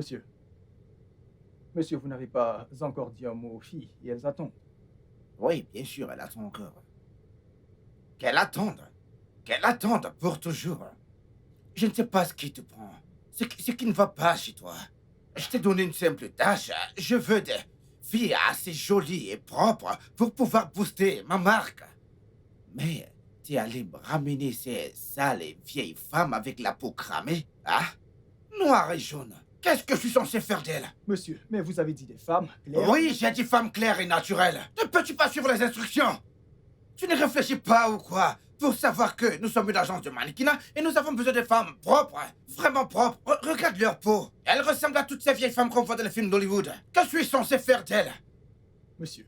Monsieur, monsieur, vous n'avez pas encore dit un mot aux filles et elles attendent. Oui, bien sûr, elle attend encore. Qu'elle attende. Qu'elle attende pour toujours. Je ne sais pas ce qui te prend. Ce qui ne va pas chez toi. Je t'ai donné une simple tâche. Je veux des filles assez jolies et propres pour pouvoir booster ma marque. Mais t'es allé me ramener ces sales et vieilles femmes avec la peau cramée, hein? Noire et jaune. Qu'est-ce que je suis censé faire d'elles? Monsieur, mais vous avez dit des femmes claires. Oui, j'ai dit femme claire et naturelle. Ne peux-tu pas suivre les instructions? Tu ne réfléchis pas ou quoi? Pour savoir que nous sommes une agence de mannequinat et nous avons besoin de femmes propres, vraiment propres. Regarde leur peau. Elles ressemblent à toutes ces vieilles femmes qu'on voit dans les films d'Hollywood. Que suis-je censé faire d'elles? Monsieur,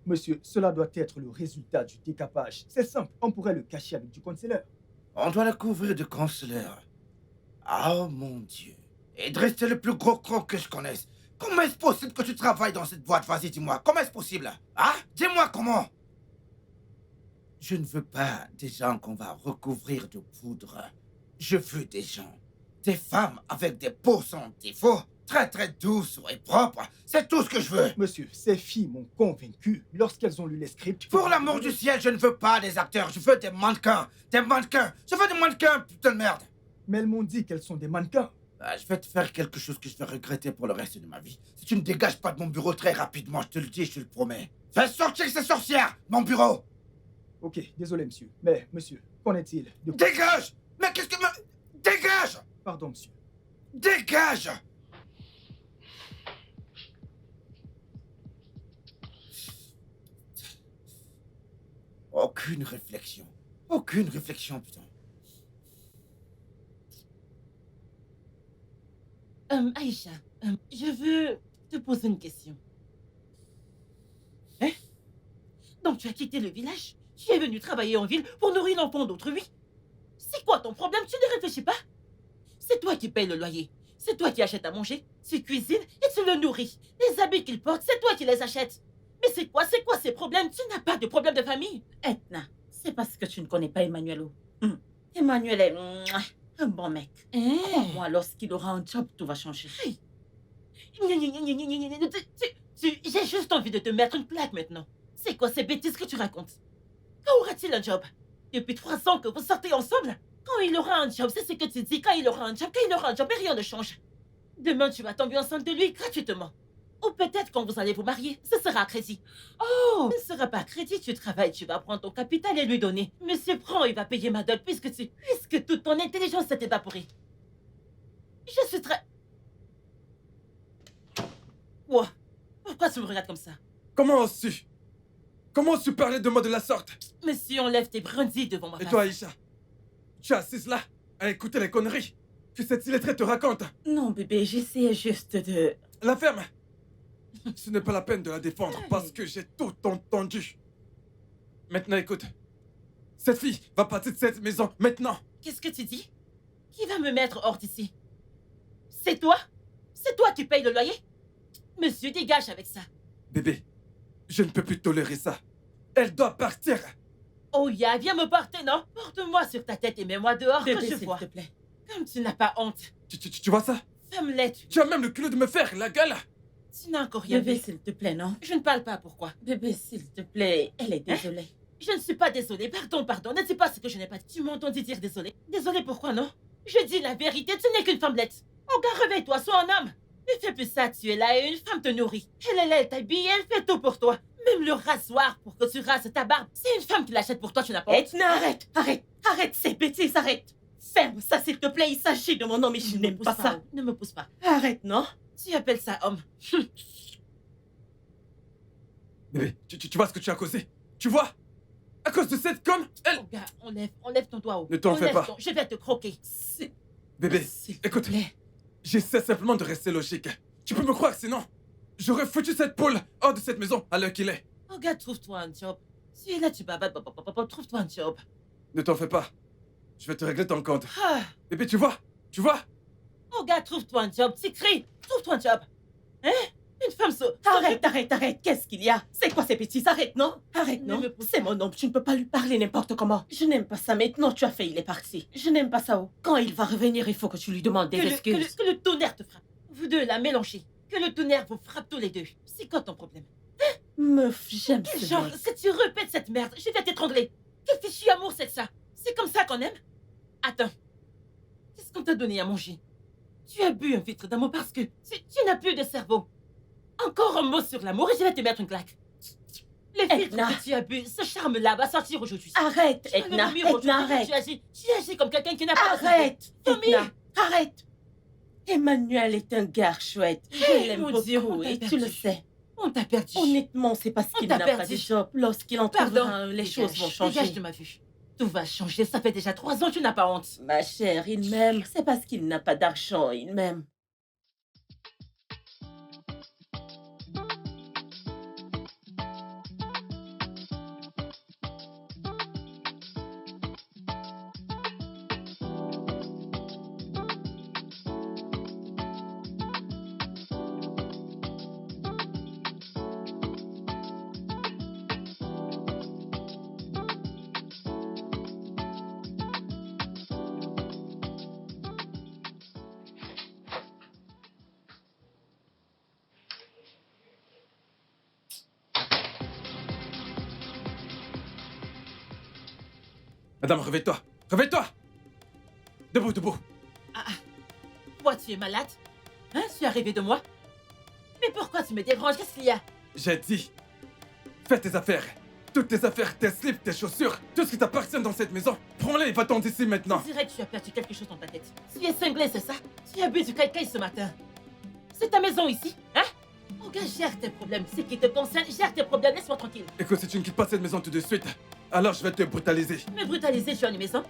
monsieur, cela doit être le résultat du décapage. C'est simple, on pourrait le cacher avec du concealer. On doit le couvrir de concealer. Oh mon Dieu. Idriss, c'est le plus gros con que je connaisse. Comment est-ce possible que tu travailles dans cette boîte? Vas-y, dis-moi. Comment est-ce possible? Hein? Dis-moi comment. Je ne veux pas des gens qu'on va recouvrir de poudre. Je veux des gens, des femmes avec des peaux sans défaut, très très douces et propres. C'est tout ce que je veux. Monsieur, ces filles m'ont convaincu lorsqu'elles ont lu les scripts. Pour l'amour du ciel, je ne veux pas des acteurs. Je veux des mannequins. Des mannequins. Je veux des mannequins, putain de merde. Mais elles m'ont dit qu'elles sont des mannequins. Je vais te faire quelque chose que je vais regretter pour le reste de ma vie. Si tu ne dégages pas de mon bureau très rapidement, je te le dis, je te le promets. Fais sortir ces sorcières, mon bureau. Ok, désolé, monsieur. Mais, monsieur, qu'en est-il de... Dégage! Mais qu'est-ce que... Dégage! Pardon, monsieur. Dégage! Aucune réflexion. Aucune réflexion, putain. Aïcha, je veux te poser une question. Hein? Donc tu as quitté le village? Tu es venu travailler en ville pour nourrir l'enfant d'autrui? C'est quoi ton problème? Tu ne réfléchis pas? C'est toi qui payes le loyer. C'est toi qui achètes à manger. Tu cuisines et tu le nourris. Les habits qu'il porte, c'est toi qui les achètes. Mais c'est quoi ces problèmes? Tu n'as pas de problème de famille. Etna, c'est parce que tu ne connais pas Emmanuelo. Emmanuel est un bon mec. Crois-moi, lorsqu'il aura un job, tout va changer. Hey. J'ai juste envie de te mettre une plaque maintenant. C'est quoi ces bêtises que tu racontes? Quand aura-t-il un job? Depuis 3 ans que vous sortez ensemble? Quand il aura un job, c'est ce que tu dis. Quand il aura un job, et rien ne change. Demain, tu vas tomber enceinte de lui gratuitement. Ou peut-être quand vous allez vous marier, ce sera à crédit. Oh, ce ne sera pas à crédit, tu travailles, tu vas prendre ton capital et lui donner. Monsieur prend, il va payer ma dot puisque toute ton intelligence s'est évaporée. Je suis très... Quoi? Pourquoi tu me regardes comme ça? Comment oses-tu? Comment oses-tu parler de moi de la sorte? Monsieur, enlève tes brindilles devant ma face. Et toi, Aïcha? Tu es assise là, à écouter les conneries que cette illettrée te raconte. Non, bébé, j'essaie juste de... La ferme. Ce n'est pas la peine de la défendre parce que j'ai tout entendu. Maintenant, écoute. Cette fille va partir de cette maison maintenant. Qu'est-ce que tu dis? Qui va me mettre hors d'ici? C'est toi? C'est toi qui payes le loyer? Monsieur, dégage avec ça. Bébé, je ne peux plus tolérer ça. Elle doit partir. Oh, ya, viens me porter, non? Porte-moi sur ta tête et mets-moi dehors Bébé, que je s'il vois. te plaît. Comme tu n'as pas honte. Tu vois ça? Femme-là, Tu as même le culot de me faire la gueule. tu n'as encore rien Bébé, vu. s'il te plaît, non? Je ne parle pas, pourquoi? Bébé, s'il te plaît, elle est désolée. Je ne suis pas désolée, pardon. Ne dis pas ce que je n'ai pas dit. Tu m'as entendu dire désolée. Désolée pourquoi, non? Je dis la vérité, tu n'es qu'une femmelette. Oh, gars, réveille-toi, sois un homme. Ne fais plus ça, tu es là et une femme te nourrit. Elle t'habille, elle fait tout pour toi. Même le rasoir pour que tu rases ta barbe. C'est une femme qui l'achète pour toi, tu n'as pas honte. Etna, arrête ces bêtises, arrête. Ferme ça, s'il te plaît, il s'agit de mon homme et je n'aime pas ça. Ne me pousse pas. Arrête, non? Tu appelles ça homme. Bébé, tu vois ce que tu as causé? Tu vois? À cause de cette conne, elle... Oh, gars, enlève ton doigt haut. Ne t'en fais Enlève pas. Je vais te croquer. Bébé, S'il te écoute. plaît. J'essaie simplement de rester logique. Tu peux me croire, sinon j'aurais foutu cette poule hors de cette maison à l'heure qu'il est. Oh, gars, trouve-toi un job. Tu es là, tu babates, trouve-toi un job. Ne t'en fais pas. Je vais te régler ton compte. Ah. Bébé, tu vois? Tu vois? Oh, gars, trouve-toi un job. Tu cries. Trouve-toi un job. Hein? Une femme Arrête. Qu'est-ce qu'il y a? C'est quoi ces bêtises? Arrête, non? Arrête, Ne non? me pousse C'est mon homme, tu ne peux pas lui parler n'importe comment. Je n'aime pas ça. Maintenant, tu as fait, il est parti. Je n'aime pas ça. Oh. Quand il va revenir, il faut que tu lui demandes des excuses. Que le tonnerre te frappe. Vous deux, la mélangez. Que le tonnerre vous frappe tous les deux. C'est quoi ton problème? Meuf, j'aime Quel ce genre, mec. si tu répètes cette merde, je vais t'étrangler. Quel fichu amour c'est que ça? C'est comme ça qu'on aime? Attends. Qu'est-ce qu'on t'a donné à manger? Tu as bu un vitre d'amour parce que tu n'as plus de cerveau. Encore un mot sur l'amour et je vais te mettre une claque. Le filtre Edna. que tu as bu, ce charme-là va sortir aujourd'hui. Arrête, Tu vas le Edna. vomir aujourd'hui. Edna, arrête. Tu agis comme quelqu'un qui n'a pas de Arrête, Tommy. Edna. Arrête. Emmanuel est un gars chouette. Je Hey, l'aime mon Dieu, beaucoup on t'a et tu le perdu. sais. On t'a perdu. Honnêtement, c'est parce On qu'il t'a n'a pas perdu. de job. Lorsqu'il en Pardon. trouvera un, les Dégage, choses vont changer. Dégage de ma vue. Tout va changer. Ça fait déjà 3 ans, tu n'as pas honte. Ma chère, il m'aime. C'est parce qu'il n'a pas d'argent, il m'aime. Madame, réveille-toi. Réveille-toi. Debout, debout. Toi, tu es malade? Hein, tu es arrivé de moi? Mais pourquoi tu me déranges? Qu'est-ce qu'il y a? J'ai dit, fais tes affaires. Toutes tes affaires, tes slips, tes chaussures, tout ce qui t'appartient dans cette maison. Prends-les et va-t'en d'ici maintenant. Je dirais que tu as perdu quelque chose dans ta tête. Tu es cinglé, c'est ça? Tu as bu du caïcaï ce matin. C'est ta maison ici, hein? Oh gars, gère tes problèmes. Ce qui te concerne, gère tes problèmes. Laisse-moi tranquille. Écoute, si tu ne quittes pas cette maison tout de suite, alors je vais te brutaliser. Me brutaliser, tu as une maison?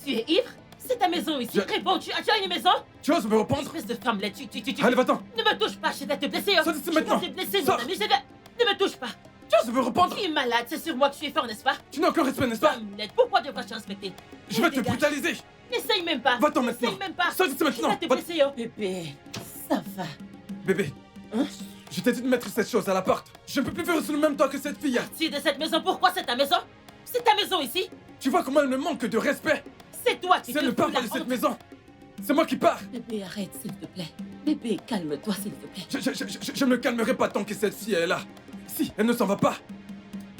Tu es ivre? C'est ta maison ici. Je- Réponds, tu as une maison? Tu oses me reprendre? Espèce de femme là, tu... Allez, va-t'en. Ne me touche pas, je vais te blesser. Sors d'ici maintenant. Je vais te blesser, mon Sors. ami. Ne me touche pas. Tu oses me reprendre? Tu es malade, c'est sur moi que tu es fort, n'est-ce pas? Tu n'as aucun respect, n'est-ce pas? Femme laide, pourquoi devrais-je respecter? Je vais te Dégage. brutaliser. N'essaye même pas. Va-t'en N'essaye maintenant. même pas. Sors d'ici Je maintenant. vais te Va- blesser, oh. Bébé, ça va. Bébé, Hein? je t'ai dit de mettre cette chose à la porte. Je ne peux plus vivre sous le même toit que cette fille. Tu es de cette maison, pourquoi c'est ta maison? C'est ta maison ici? Tu vois comment elle me manque de respect? C'est toi qui C'est te le fous papa la de cette honte. maison. C'est moi qui pars. Bébé, arrête, s'il te plaît. Bébé, calme-toi, s'il te plaît. Je ne me calmerai pas tant que cette fille est là. Si elle ne s'en va pas,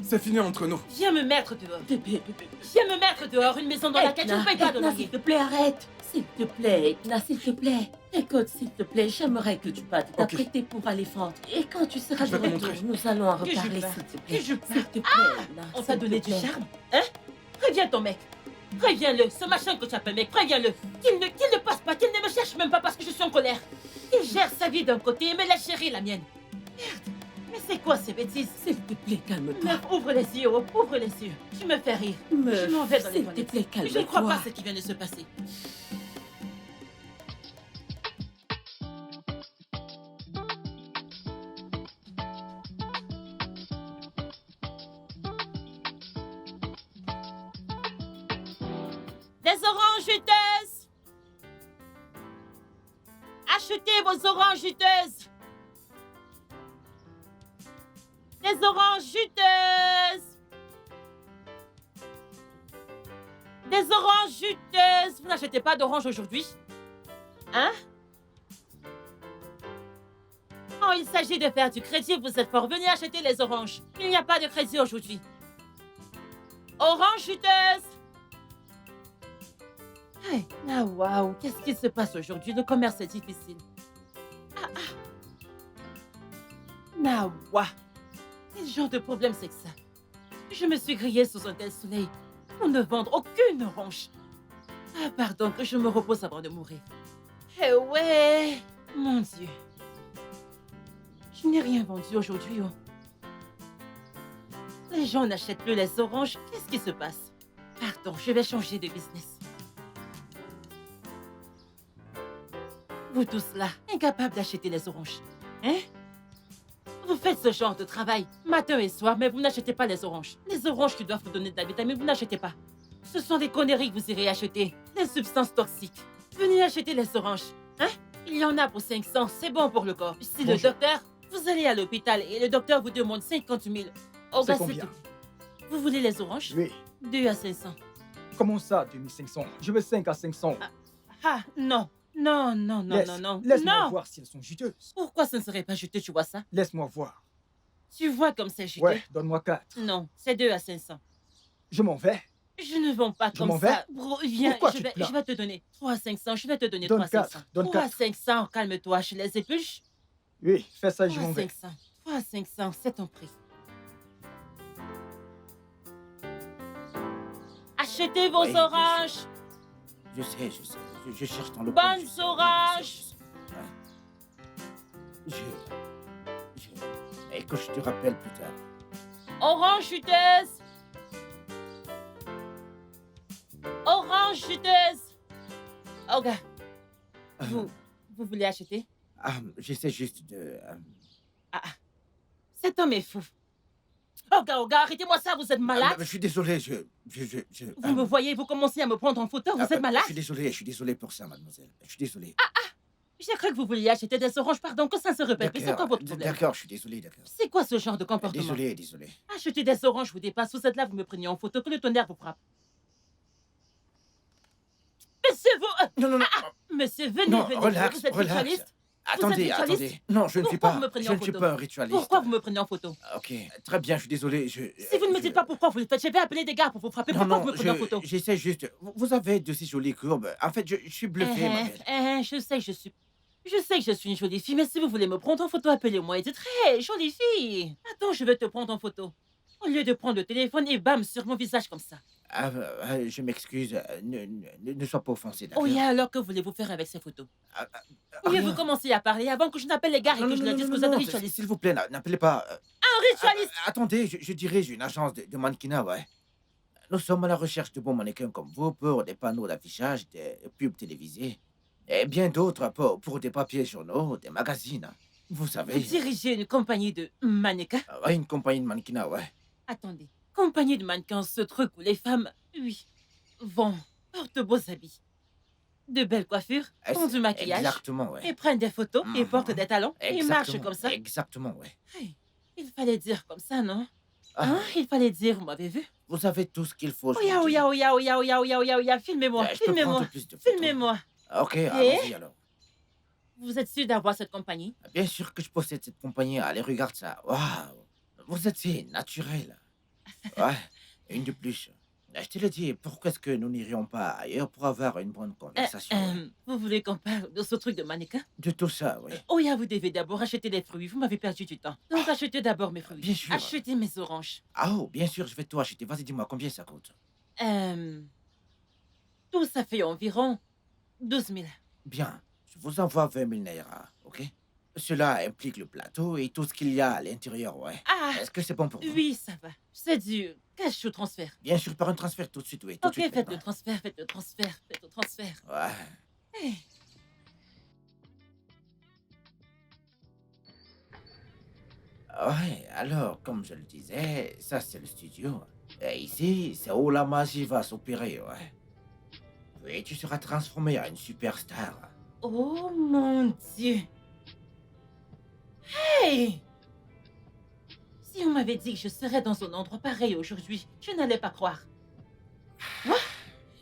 c'est fini entre nous. Viens me mettre dehors. Bébé, Viens me mettre dehors, une maison dans laquelle tu ne payes pas de Edna, loyer. s'il te plaît, arrête. S'il te plaît, Edna, s'il te plaît. Écoute, s'il te plaît, j'aimerais que tu partes Ok. t'apprêter pour aller vendre. Et quand tu seras Je de vais te retour, montrer. nous allons en Que je reparler, parte. s'il te plaît. Que je parte. S'il te plaît, Edna. On s'il t'a te donné du plaît. charme, hein? Préviens ton mec. Préviens-le, ce machin que tu appelles mec, préviens-le. Qu'il ne passe pas, qu'il ne me cherche même pas parce que je suis en colère. Qu'il gère sa vie d'un côté et me laisse chérir la mienne. Merde, mais c'est quoi ces bêtises? S'il te plaît, calme-toi. Meuf, ouvre les yeux, oh, ouvre les yeux. Tu me fais rire. Meuf, Je m'en vais dans les s'il te toilettes. plaît, Je calme-toi. ne crois pas à ce qui vient de se passer. Des oranges juteuses! Achetez vos oranges juteuses! Des oranges juteuses! Des oranges juteuses! Vous n'achetez pas d'oranges aujourd'hui? Hein? Oh, il s'agit de faire du crédit, vous êtes fort. Venez acheter les oranges. Il n'y a pas de crédit aujourd'hui. Oranges juteuses! Hey, ah waouh, qu'est-ce qui se passe aujourd'hui? Le commerce est difficile. Ah waouh, quel genre de problème c'est que ça? Je me suis grillée sous un tel soleil pour ne vendre aucune orange. Ah pardon, que je me repose avant de mourir. Eh ouais, mon Dieu. Je n'ai rien vendu aujourd'hui. Oh. Les gens n'achètent plus les oranges. Qu'est-ce qui se passe? Pardon, je vais changer de business. Vous tous là, incapables d'acheter les oranges. Hein? Vous faites ce genre de travail matin et soir, mais vous n'achetez pas les oranges. Les oranges qui doivent vous donner de la vitamine, vous n'achetez pas. Ce sont des conneries que vous irez acheter. Des substances toxiques. Venez acheter les oranges. Hein? Il y en a pour 500, c'est bon pour le corps. Si le Bonjour. docteur, vous allez à l'hôpital et le docteur vous demande 50 000. Oh, C'est bah, combien? tout. Vous voulez les oranges? Oui. 2 à 500. Comment ça, 2500? Je veux 5 à 500. Ah, non. Non, non, non, Laisse, non, non. laisse-moi Non. voir si elles sont juteuses. Pourquoi ce ne serait pas juteux, tu vois ça? Laisse-moi voir. Tu vois comme c'est juteux? Ouais, donne-moi 4. Non, c'est 2 à 500. Je m'en vais. Je ne vends pas Je comme m'en vais. ça. Bro, viens, Pourquoi je tu te vais, plains? je vais te donner 3 à 500. Je vais te donner Donne 3 à 500. 4, donne 3 à 4. 500, calme-toi, je les épluche. Oui, fais ça et je 3 m'en à vais. 500. 3 à 500, c'est ton prix. Achetez vos Oui, bien sûr. oranges. Je sais. Je cherche dans le Bonnes coin, je sais, oui, oranges. je sais. Ouais. Écoute, je te rappelle plus tard. Orange chuteuse. Orange chuteuse. Oh, gars, vous voulez acheter? J'essaie juste de... Cet homme est fou. Oh, gars, arrêtez-moi ça, vous êtes malade. je suis désolé, Vous me voyez, vous commencez à me prendre en photo, vous êtes malade. Je suis désolé pour ça, mademoiselle. Je suis désolé. J'ai cru que vous vouliez acheter des oranges, pardon, que ça se répète. Mais c'est quoi votre problème? D'accord, je suis désolé, d'accord. C'est quoi ce genre de comportement? Désolé. Acheter des oranges vous dépasse, vous êtes là, vous me prenez en photo, que le tonnerre vous frappe. Monsieur, Non. monsieur, venez, Non, venez. relax, Vous êtes relax. ritualiste? Attendez. Non, je ne suis Pourquoi pas. vous me prenez Je en ne suis photo? pas un ritualiste. Pourquoi vous me prenez en photo? Ok, très bien, je suis désolé. Si vous ne me dites pas pourquoi vous le faites, je vais appeler des gars pour vous frapper. Pourquoi vous me prenez en photo? J'essaie juste. Vous avez de ces jolies courbes. En fait, je suis bluffé, ma belle. Je sais que je suis une jolie fille, mais si vous voulez me prendre en photo, appelez-moi. Elle est très jolie fille. Attends, je vais te prendre en photo. Au lieu de prendre le téléphone et bam, sur mon visage comme ça. Je m'excuse. Ne sois pas offensé, d'accord? Oh, et alors que voulez-vous faire avec ces photos? Rien. Vous commencez à parler avant que je n'appelle les gars et que je leur dise que vous êtes un ritualiste. S'il vous plaît, n'appelez pas. Un ritualiste! Attendez, je dirige une agence de mannequinat, ouais. Nous sommes à la recherche de bons mannequins comme vous pour des panneaux d'affichage, des pubs télévisées et bien d'autres pour des papiers journaux, des magazines. Vous savez. Vous dirigez une compagnie de mannequins? Ouais, une compagnie de mannequinat, ouais. Attendez, compagnie de mannequins, ce truc où les femmes, oui, portent de beaux habits, de belles coiffures, font du maquillage, Exactement, ouais. et prennent des photos, et Mhm. portent des talons, et marchent Exactement, comme ça. Exactement, ouais. Hey, il fallait dire comme ça, non? Ah, Hein? Il fallait dire, vous m'avez vu? vous avez tout ce qu'il faut. je Oya, vous dis. oya, filmez-moi, Je peux filmez-moi, prendre plus de photos. filmez-moi. Ok, allons-y alors. Vous êtes sûr d'avoir cette compagnie? Bien sûr que je possède cette compagnie. Allez, regarde ça. Waouh. Vous êtes si naturel. Ouais, une de plus. Je te le dis, pourquoi est-ce que nous n'irions pas ailleurs pour avoir une bonne conversation? Vous voulez qu'on parle de ce truc de mannequin? De tout ça, oui. Oya, vous devez d'abord acheter les fruits. Vous m'avez perdu du temps. Donc achetez d'abord mes fruits. Bien sûr. Achetez mes oranges. Ah, oh, bien sûr, je vais tout acheter. Vas-y, dis-moi combien ça coûte. Tout ça fait environ 12 000. Bien, je vous envoie 20 000 naira, ok? Cela implique le plateau et tout ce qu'il y a à l'intérieur, ouais. Ah, Est-ce que c'est bon pour vous? oui, ça va. C'est du cash ou transfert. Bien sûr, par un transfert tout de suite, oui. Tout Ok, de suite faites le maintenant. transfert, faites le transfert, faites le transfert. Ouais. Hey. Ouais, alors, comme je le disais, ça c'est le studio. Et ici, c'est où la magie va s'opérer, ouais. Puis tu seras transformé en une superstar. Oh mon Dieu. Hey! Si on m'avait dit que je serais dans un endroit pareil aujourd'hui, je n'allais pas croire. Quoi?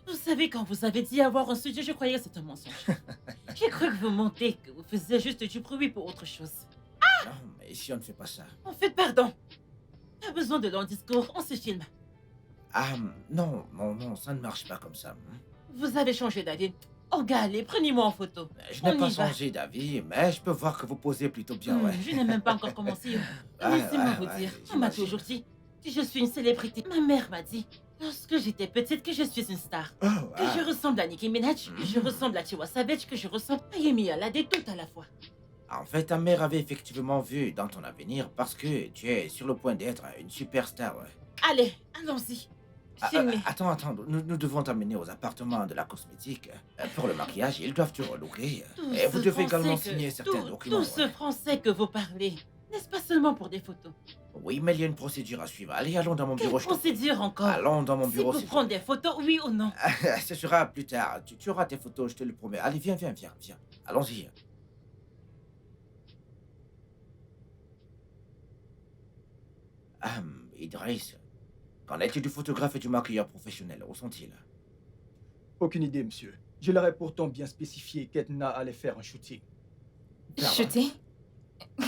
Vous savez, quand vous avez dit avoir un studio, je croyais que c'était un mensonge. J'ai cru que vous mentez, que vous faisiez juste du bruit pour autre chose. Non, mais ici on ne fait pas ça. En fait, pardon. Pas besoin de long discours, on se filme. Non, ça ne marche pas comme ça. Vous avez changé d'avis. Oh, gars, allez, prenez-moi en photo. Je n'ai On pas y va. changé d'avis, mais je peux voir que vous posez plutôt bien, ouais. Je n'ai même pas encore commencé. Ouais, Laissez-moi ouais, vous ouais, dire, on m'a j'imagine. toujours dit que je suis une célébrité. Ma mère m'a dit, lorsque j'étais petite, que je suis une star. Oh, Que je ressemble à Nicki Minaj, que je ressemble à Tiwa Savage, que je ressemble à Yemi Alade, tout à la fois. En fait, ta mère avait effectivement vu dans ton avenir parce que tu es sur le point d'être une superstar, ouais. Allez, allons-y. Filmez. Attends, nous devons t'amener aux appartements de la cosmétique. Pour le maquillage, ils doivent te relooker. Tout Et vous ce devez également français que- signer certains tout- documents. Tout ce ouais. français que vous parlez, n'est-ce pas seulement pour des photos? Oui, mais il y a une procédure à suivre. Allez, allons dans mon Quelle bureau. je te- procédure encore? Allons dans mon C'est bureau. pour s'il te prendre plaît. des photos, oui ou non? Ce sera plus tard. Tu auras tes photos, je te le promets. Allez, viens. Allons-y. Idriss, qu'en est-il du photographe et du maquilleur professionnel? Où sont-ils? Aucune idée, monsieur. Je leur ai pourtant bien spécifié qu'Edna allait faire un shooting. Shooting?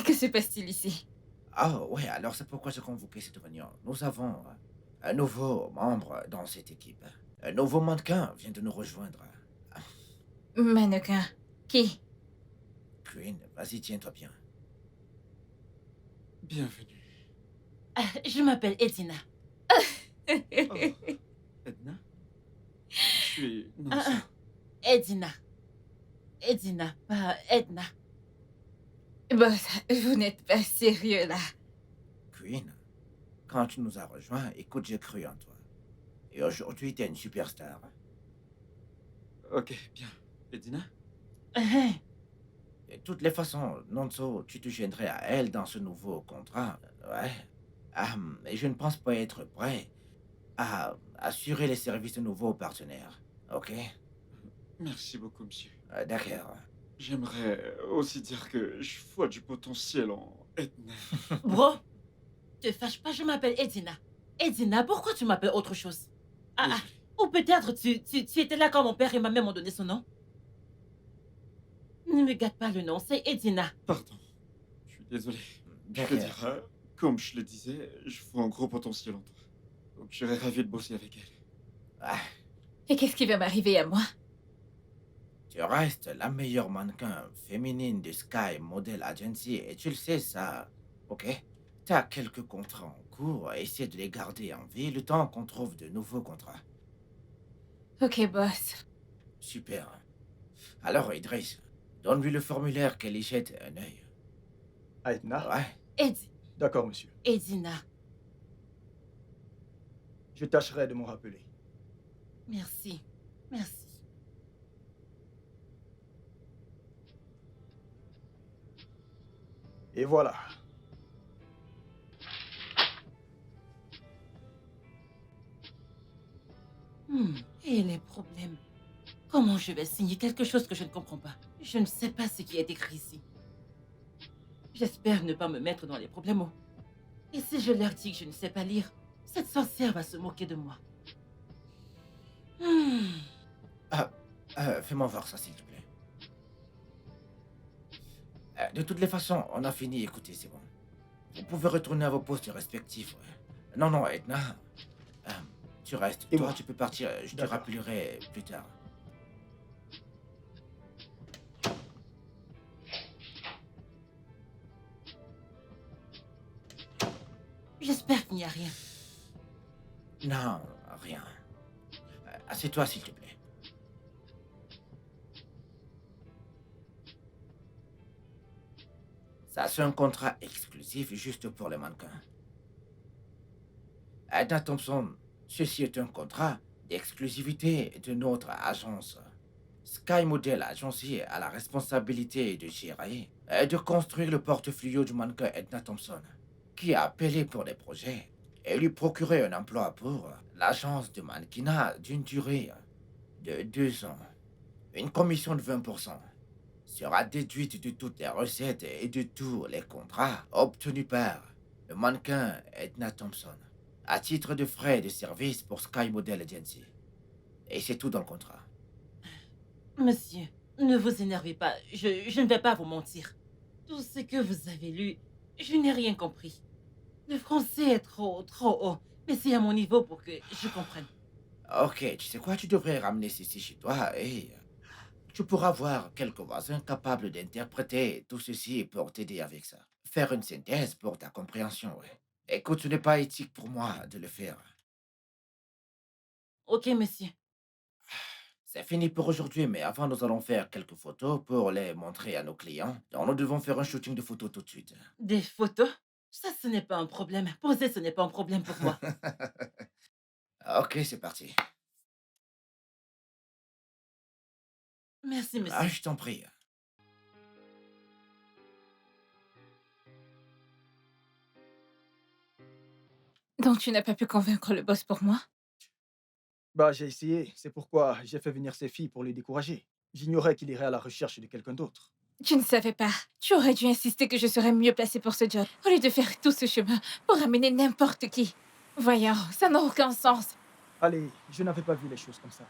Que se passe-t-il ici? Ah ouais, alors c'est pourquoi j'ai convoqué cette réunion. Nous avons un nouveau membre dans cette équipe. Un nouveau mannequin vient de nous rejoindre. Mannequin. Qui? Queen, vas-y, tiens-toi bien. Bienvenue. Je m'appelle Edina. Oh, Edna? Je suis... Non, Ah, ça... Edina. Edina, pas Edna. Boss, vous n'êtes pas sérieux là. Queen, quand tu nous as rejoints, écoute, j'ai cru en toi. Et aujourd'hui, t'es une superstar. Ok, bien. Edina? De toutes les façons, Nonso, tu te gênerais à elle dans ce nouveau contrat. Ouais. Et je ne pense pas être prêt à assurer les services de nouveaux partenaires. Ok? Merci beaucoup, monsieur. D'accord. J'aimerais aussi dire que je vois du potentiel en Edna. Bro, te fâche pas, je m'appelle Edina. Edina, pourquoi tu m'appelles autre chose? Désolé. Ou peut-être tu étais là quand mon père et ma mère m'ont donné son nom? Ne me gâte pas le nom, c'est Edina. Pardon. Je suis désolé. Je veux D'accord. dire, comme je le disais, je vois un gros potentiel en toi. Donc je serais ravi de bosser avec elle. Ah, Et qu'est-ce qui va m'arriver à moi? tu restes la meilleure mannequin féminine de Sky Model Agency et tu le sais ça, ok? T'as quelques contrats en cours, essaie de les garder en vie le temps qu'on trouve de nouveaux contrats. Ok, boss. Super. Alors Idriss, donne-lui le formulaire qu'elle y jette un œil. À Edna? Ouais, D'accord, monsieur. Edina, Je tâcherai de m'en rappeler. merci. Merci. Et voilà. Et les problèmes? Comment je vais signer quelque chose que je ne comprends pas? Je ne sais pas ce qui est écrit ici. J'espère ne pas me mettre dans les problèmes. Oh. Et si je leur dis que je ne sais pas lire, cette sorcière va se moquer de moi. fais-moi voir ça s'il te plaît. De toutes les façons, on a fini, écoutez, c'est bon. Vous pouvez retourner à vos postes respectifs. Ouais. Non, Edna. Tu restes. Et Toi, moi? tu peux partir. Je te D'accord. rappellerai plus tard. J'espère qu'il n'y a rien. Non, rien. Assieds-toi, s'il te plaît. Ça, c'est un contrat exclusif juste pour les mannequins. Edna Thompson, ceci est un contrat d'exclusivité de notre agence. Sky Model Agency a la responsabilité de gérer et de construire le portefeuille du mannequin Edna Thompson, qui a appelé pour des projets et lui procurer un emploi pour l'agence de mannequinat d'une durée de 2 ans. Une commission de 20% sera déduite de toutes les recettes et de tous les contrats obtenus par le mannequin Edna Thompson, à titre de frais de service pour Sky Model Agency. Et c'est tout dans le contrat. Monsieur, ne vous énervez pas. Je ne vais pas vous mentir. Tout ce que vous avez lu, je n'ai rien compris. Le français est trop haut. Mais c'est à mon niveau pour que je comprenne. Ok, tu sais quoi, tu devrais ramener ceci chez toi et tu pourras voir quelques voisins capables d'interpréter tout ceci pour t'aider avec ça. Faire une synthèse pour ta compréhension, ouais. Écoute, ce n'est pas éthique pour moi de le faire. Ok, monsieur. C'est fini pour aujourd'hui, mais avant, nous allons faire quelques photos pour les montrer à nos clients. Donc, nous devons faire un shooting de photos tout de suite. Des photos? Ça, ce n'est pas un problème. Poser, ce n'est pas un problème pour moi. Ok, c'est parti. Merci, monsieur. Ah, je t'en prie. Donc tu n'as pas pu convaincre le boss pour moi? Bah, j'ai essayé. C'est pourquoi j'ai fait venir ces filles pour les décourager. J'ignorais qu'il irait à la recherche de quelqu'un d'autre. Tu ne savais pas. Tu aurais dû insister que je serais mieux placée pour ce job, au lieu de faire tout ce chemin pour amener n'importe qui. Voyons, ça n'a aucun sens. Allez, je n'avais pas vu les choses comme ça.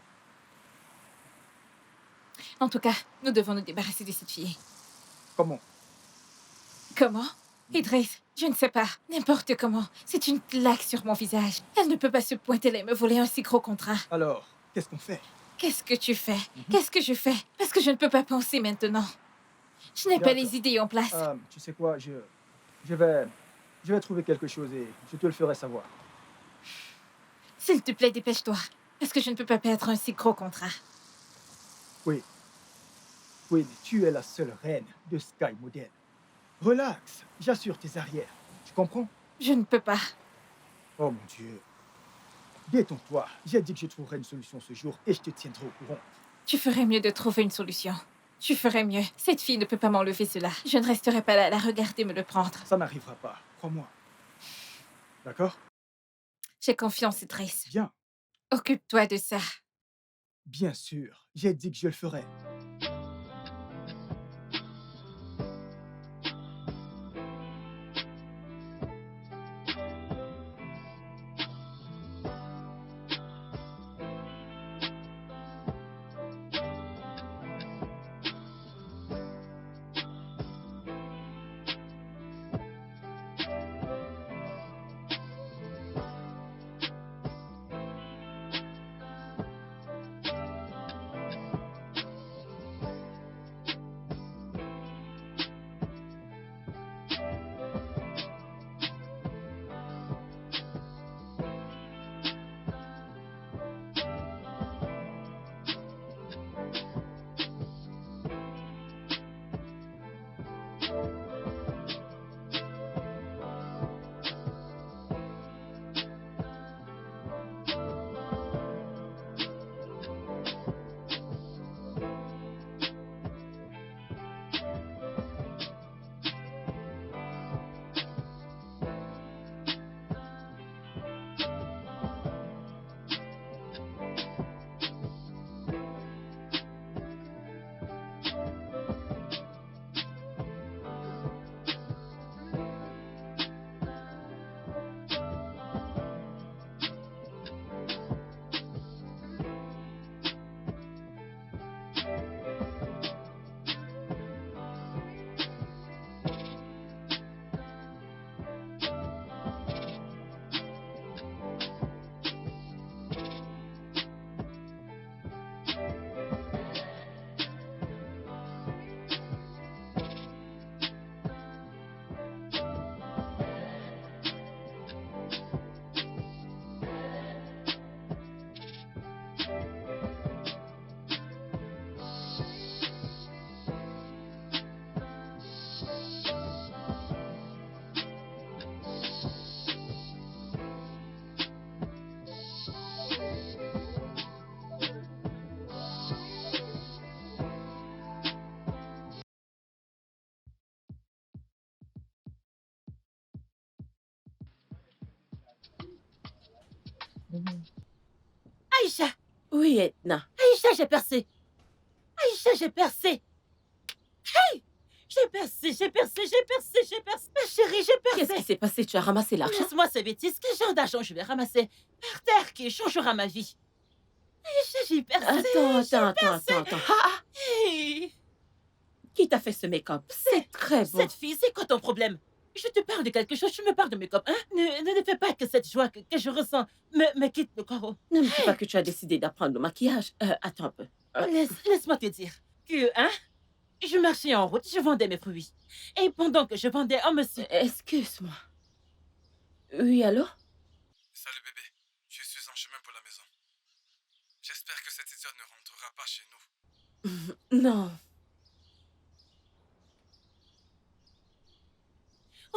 En tout cas, nous devons nous débarrasser de cette fille. Comment? Comment? Idriss, je ne sais pas. N'importe comment. C'est une claque sur mon visage. Elle ne peut pas se pointer là et me voler un si gros contrat. Alors, qu'est-ce qu'on fait? Qu'est-ce que tu fais? Qu'est-ce que je fais? Parce que je ne peux pas penser maintenant. Je n'ai pas D'accord. les idées en place. Tu sais quoi, je vais trouver quelque chose et je te le ferai savoir. S'il te plaît, dépêche-toi. Parce que je ne peux pas perdre un si gros contrat. Oui. Oui, mais tu es la seule reine de Sky Model. Relax, j'assure tes arrières. Tu comprends? Je ne peux pas. Oh mon Dieu. Détends-toi. J'ai dit que je trouverais une solution ce jour et je te tiendrai au courant. Tu ferais mieux de trouver une solution. Tu ferais mieux. Cette fille ne peut pas m'enlever cela. Je ne resterai pas là à la regarder me le prendre. Ça n'arrivera pas, crois-moi. D'accord? J'ai confiance, Idriss. Bien. Occupe-toi de ça. Bien sûr. J'ai dit que je le ferais. Aïcha! Oui, Edna. Aïcha, j'ai percé! Aïcha, j'ai percé! Hey! J'ai percé, j'ai percé, j'ai percé, j'ai percé! Ma chérie, j'ai percé! Qu'est-ce qui s'est passé? Tu as ramassé l'argent? Laisse-moi ces bêtises. Quel genre d'argent je vais ramasser par terre qui changera ma vie? Aïcha, j'ai percé! Attends. Ah, Hey! qui t'a fait ce make-up? C'est très beau. Cette fille, c'est quoi ton problème? Je te parle de quelque chose, tu me parles de make-up, hein? Ne fais pas que cette joie que je ressens me quitte le corps. Ne me dis pas que tu as décidé d'apprendre le maquillage. Attends un peu. Laisse-moi te dire que, hein? Je marchais en route, je vendais mes fruits. Et pendant que je vendais, un monsieur... Excuse-moi. Oui, allô? Salut bébé, je suis en chemin pour la maison. J'espère que cette idiote ne rentrera pas chez nous. Non.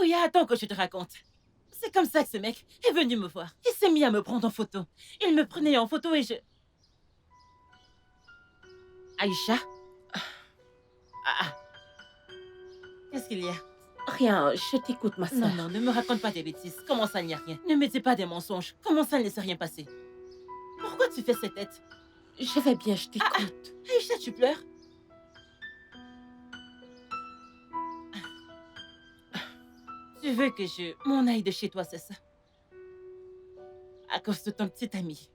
Oui, attends que je te raconte. C'est comme ça que ce mec est venu me voir. Il s'est mis à me prendre en photo. Il me prenait en photo et je... Aïcha? Qu'est-ce qu'il y a? Rien, je t'écoute, ma soeur. Non, ne me raconte pas des bêtises. Comment ça, il n'y a rien? Ne me dis pas des mensonges. Comment ça, il ne s'est rien passé? Pourquoi tu fais cette tête? Je vais bien, je t'écoute. Aïcha, tu pleures? Tu veux que je m'en aille de chez toi, c'est ça? À cause de ton petit ami.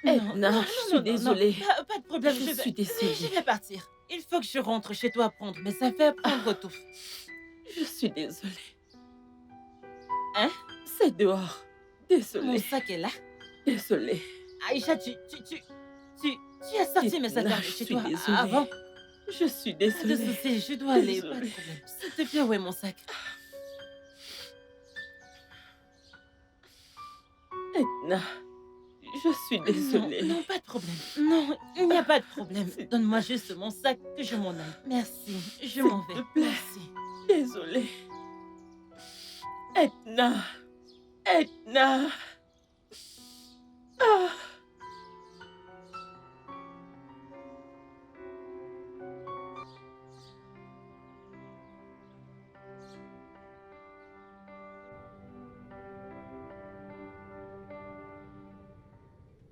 Edna, je suis désolée. Pas de problème, Je suis désolée. Je vais partir. Il faut que je rentre chez toi prendre mes affaires, prendre tout. Je suis désolée. Hein? C'est dehors. Mon Désolée. sac est là. Désolée. Aïcha, tu as sorti mes Edna, affaires de je chez suis toi désolée. avant. Je suis Pas de désolée. soucis, je dois aller. Pas de Désolée. problème. S'il te plaît, où est mon sac? Edna, je suis désolée. Non, pas de problème. Non, il n'y a pas de problème. C'est- Donne-moi juste mon sac que je m'en aille. Merci, je S'il m'en te vais. plaît. Merci. Désolée. Edna. Edna. Ah.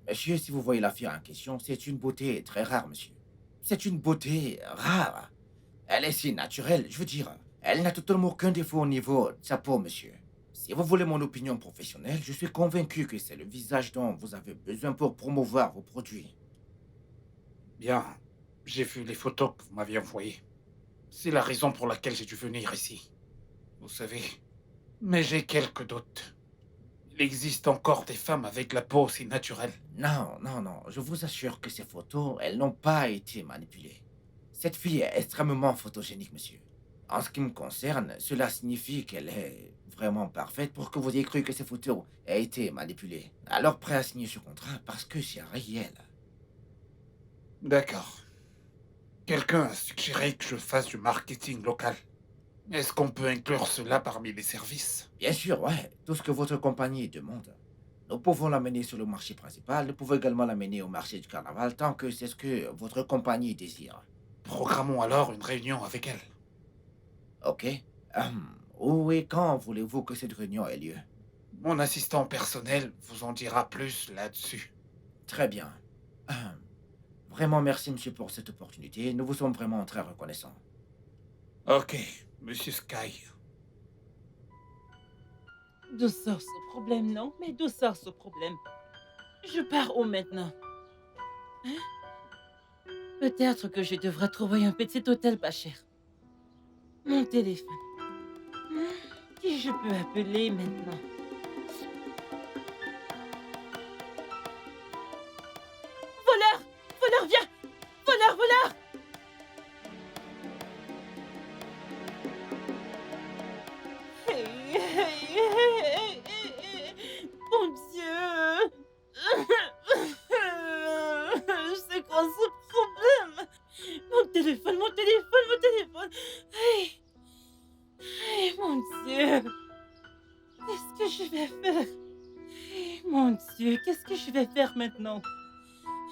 Monsieur, si vous voyez la fille en question, c'est une beauté très rare, monsieur. C'est une beauté rare. Elle est si naturelle, je veux dire. Elle n'a totalement aucun défaut au niveau de sa peau, monsieur. Si vous voulez mon opinion professionnelle, je suis convaincu que c'est le visage dont vous avez besoin pour promouvoir vos produits. Bien, j'ai vu les photos que vous m'aviez envoyées. C'est la raison pour laquelle j'ai dû venir ici. Vous savez, mais j'ai quelques doutes. Il existe encore des femmes avec la peau si naturelle. Non, non, non, je vous assure que ces photos, elles n'ont pas été manipulées. Cette fille est extrêmement photogénique, monsieur. En ce qui me concerne, cela signifie qu'elle est vraiment parfaite pour que vous ayez cru que ces photos aient été manipulées. Alors prêt à signer ce contrat parce que c'est réel. D'accord. Quelqu'un a suggéré que je fasse du marketing local. Est-ce qu'on peut inclure cela parmi les services? Bien sûr, ouais, tout ce que votre compagnie demande. Nous pouvons l'amener sur le marché principal, nous pouvons également l'amener au marché du carnaval tant que c'est ce que votre compagnie désire. Programmons alors une réunion avec elle. Ok? Où et quand voulez-vous que cette réunion ait lieu? Mon assistant personnel vous en dira plus là-dessus. Très bien. Vraiment merci, monsieur, pour cette opportunité. Nous vous sommes vraiment très reconnaissants. Ok, Monsieur Sky. D'où sort ce problème, non? Mais d'où sort ce problème? Je pars où maintenant? Hein? Peut-être que je devrais trouver un petit hôtel pas cher. Mon téléphone. Qui je peux appeler maintenant? Voleur! Voleur, viens! Voleur, voleur! Mon Dieu! C'est quoi ce problème? Mon téléphone, mon téléphone, mon téléphone! Hey. Hey, mon Dieu! Qu'est-ce que je vais faire? Hey, mon Dieu, qu'est-ce que je vais faire maintenant?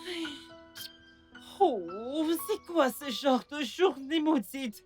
Hey. Oh, c'est quoi ce genre de journée maudite?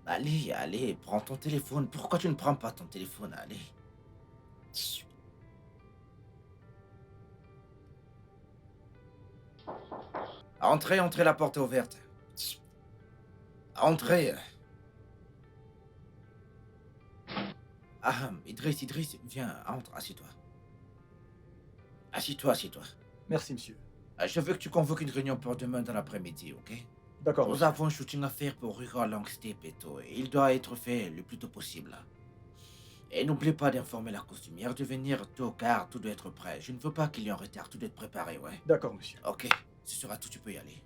Allez, allez, prends ton téléphone. Pourquoi tu ne prends pas ton téléphone? Allez. Entrez, entrez, la porte est ouverte. Entrez. Ah, Idriss, viens, entre, assieds-toi. Assieds-toi, assieds-toi. Merci, monsieur. Je veux que tu convoques une réunion pour demain dans l'après-midi, ok? D'accord, Nous monsieur. avons un shooting à faire pour Ruka Longstep et tout. Et il doit être fait le plus tôt possible. Et n'oublie pas d'informer la costumière de venir tôt car tout doit être prêt. Je ne veux pas qu'il y ait un retard, tout doit être préparé, ouais. D'accord, monsieur. Ok, ce sera tout, tu peux y aller.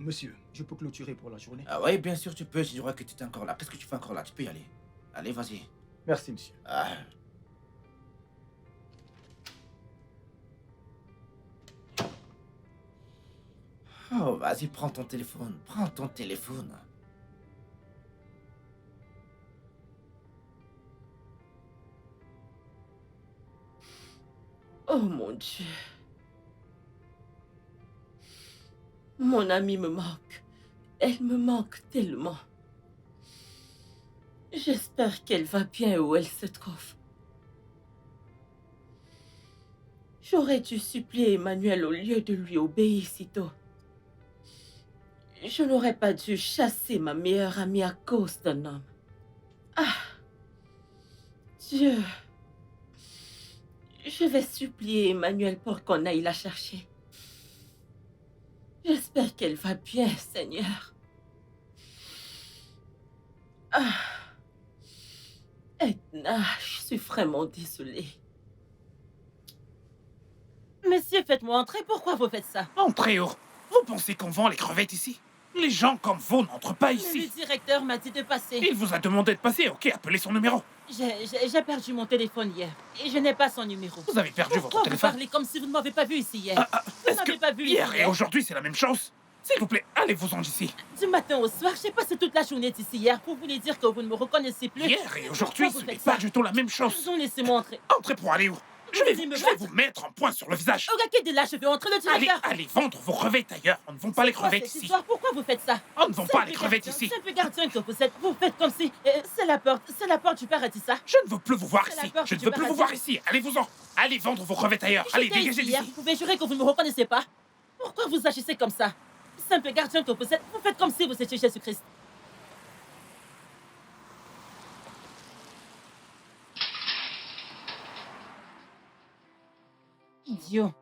Monsieur, je peux clôturer pour la journée? Ah ouais, bien sûr tu peux, je dirais que tu es encore là. Qu'est-ce que tu fais encore là? Tu peux y aller. Allez, vas-y. Merci, monsieur. Ah. Oh, vas-y, prends ton téléphone. Prends ton téléphone. Oh mon Dieu. Mon amie me manque. Elle me manque tellement. J'espère qu'elle va bien où elle se trouve. J'aurais dû supplier Emmanuel au lieu de lui obéir si tôt. Je n'aurais pas dû chasser ma meilleure amie à cause d'un homme. Ah! Dieu! Je vais supplier Emmanuel pour qu'on aille la chercher. J'espère qu'elle va bien, Seigneur. Ah! Edna, je suis vraiment désolée. Monsieur, faites-moi entrer. Pourquoi vous faites ça? Entrez, oh. Vous pensez qu'on vend les crevettes ici? Les gens comme vous n'entrent pas Le ici. directeur m'a dit de passer. Il vous a demandé de passer, ok, appelez son numéro. J'ai perdu mon téléphone hier. Et je n'ai pas son numéro. Vous avez perdu Pourquoi votre vous téléphone. parlez comme si vous ne m'avez pas vu ici hier? Vous Est-ce m'avez que pas vu hier ici et hier. aujourd'hui c'est la même chose? S'il vous plaît, allez-vous-en d'ici. Du matin au soir, j'ai passé toute la journée d'ici hier pour vous dire que vous ne me reconnaissez plus. Hier et aujourd'hui, Pourquoi ce vous n'est faites pas ça? du tout la même chose. Pardon, laissez-moi entrer. Entrez pour aller où? Je Vous vais voulez me vous, je vais battre? vous mettre un point sur le visage. Regardez de là, je vais entrer le Allez, directeur. allez vendre vos crevettes ailleurs. On ne vend pas les C'est quoi crevettes cette ici. histoire? Pourquoi vous faites ça? On ne vend pas Simple les crevettes gardien, ici. Simple gardien que vous êtes. Vous faites comme si... c'est la porte du paradis, ça. Je ne veux plus vous voir C'est la ici. porte Je ne du veux plus vous paradis. voir ici. Allez-vous-en. Allez vendre vos crevettes ailleurs. Allez, J'étais dégagez ici hier, d'ici. vous pouvez jurer que vous ne me reconnaissez pas. Pourquoi vous agissez comme ça? Simple gardien que vous êtes, vous faites comme si vous étiez Jésus-Christ. Idiot.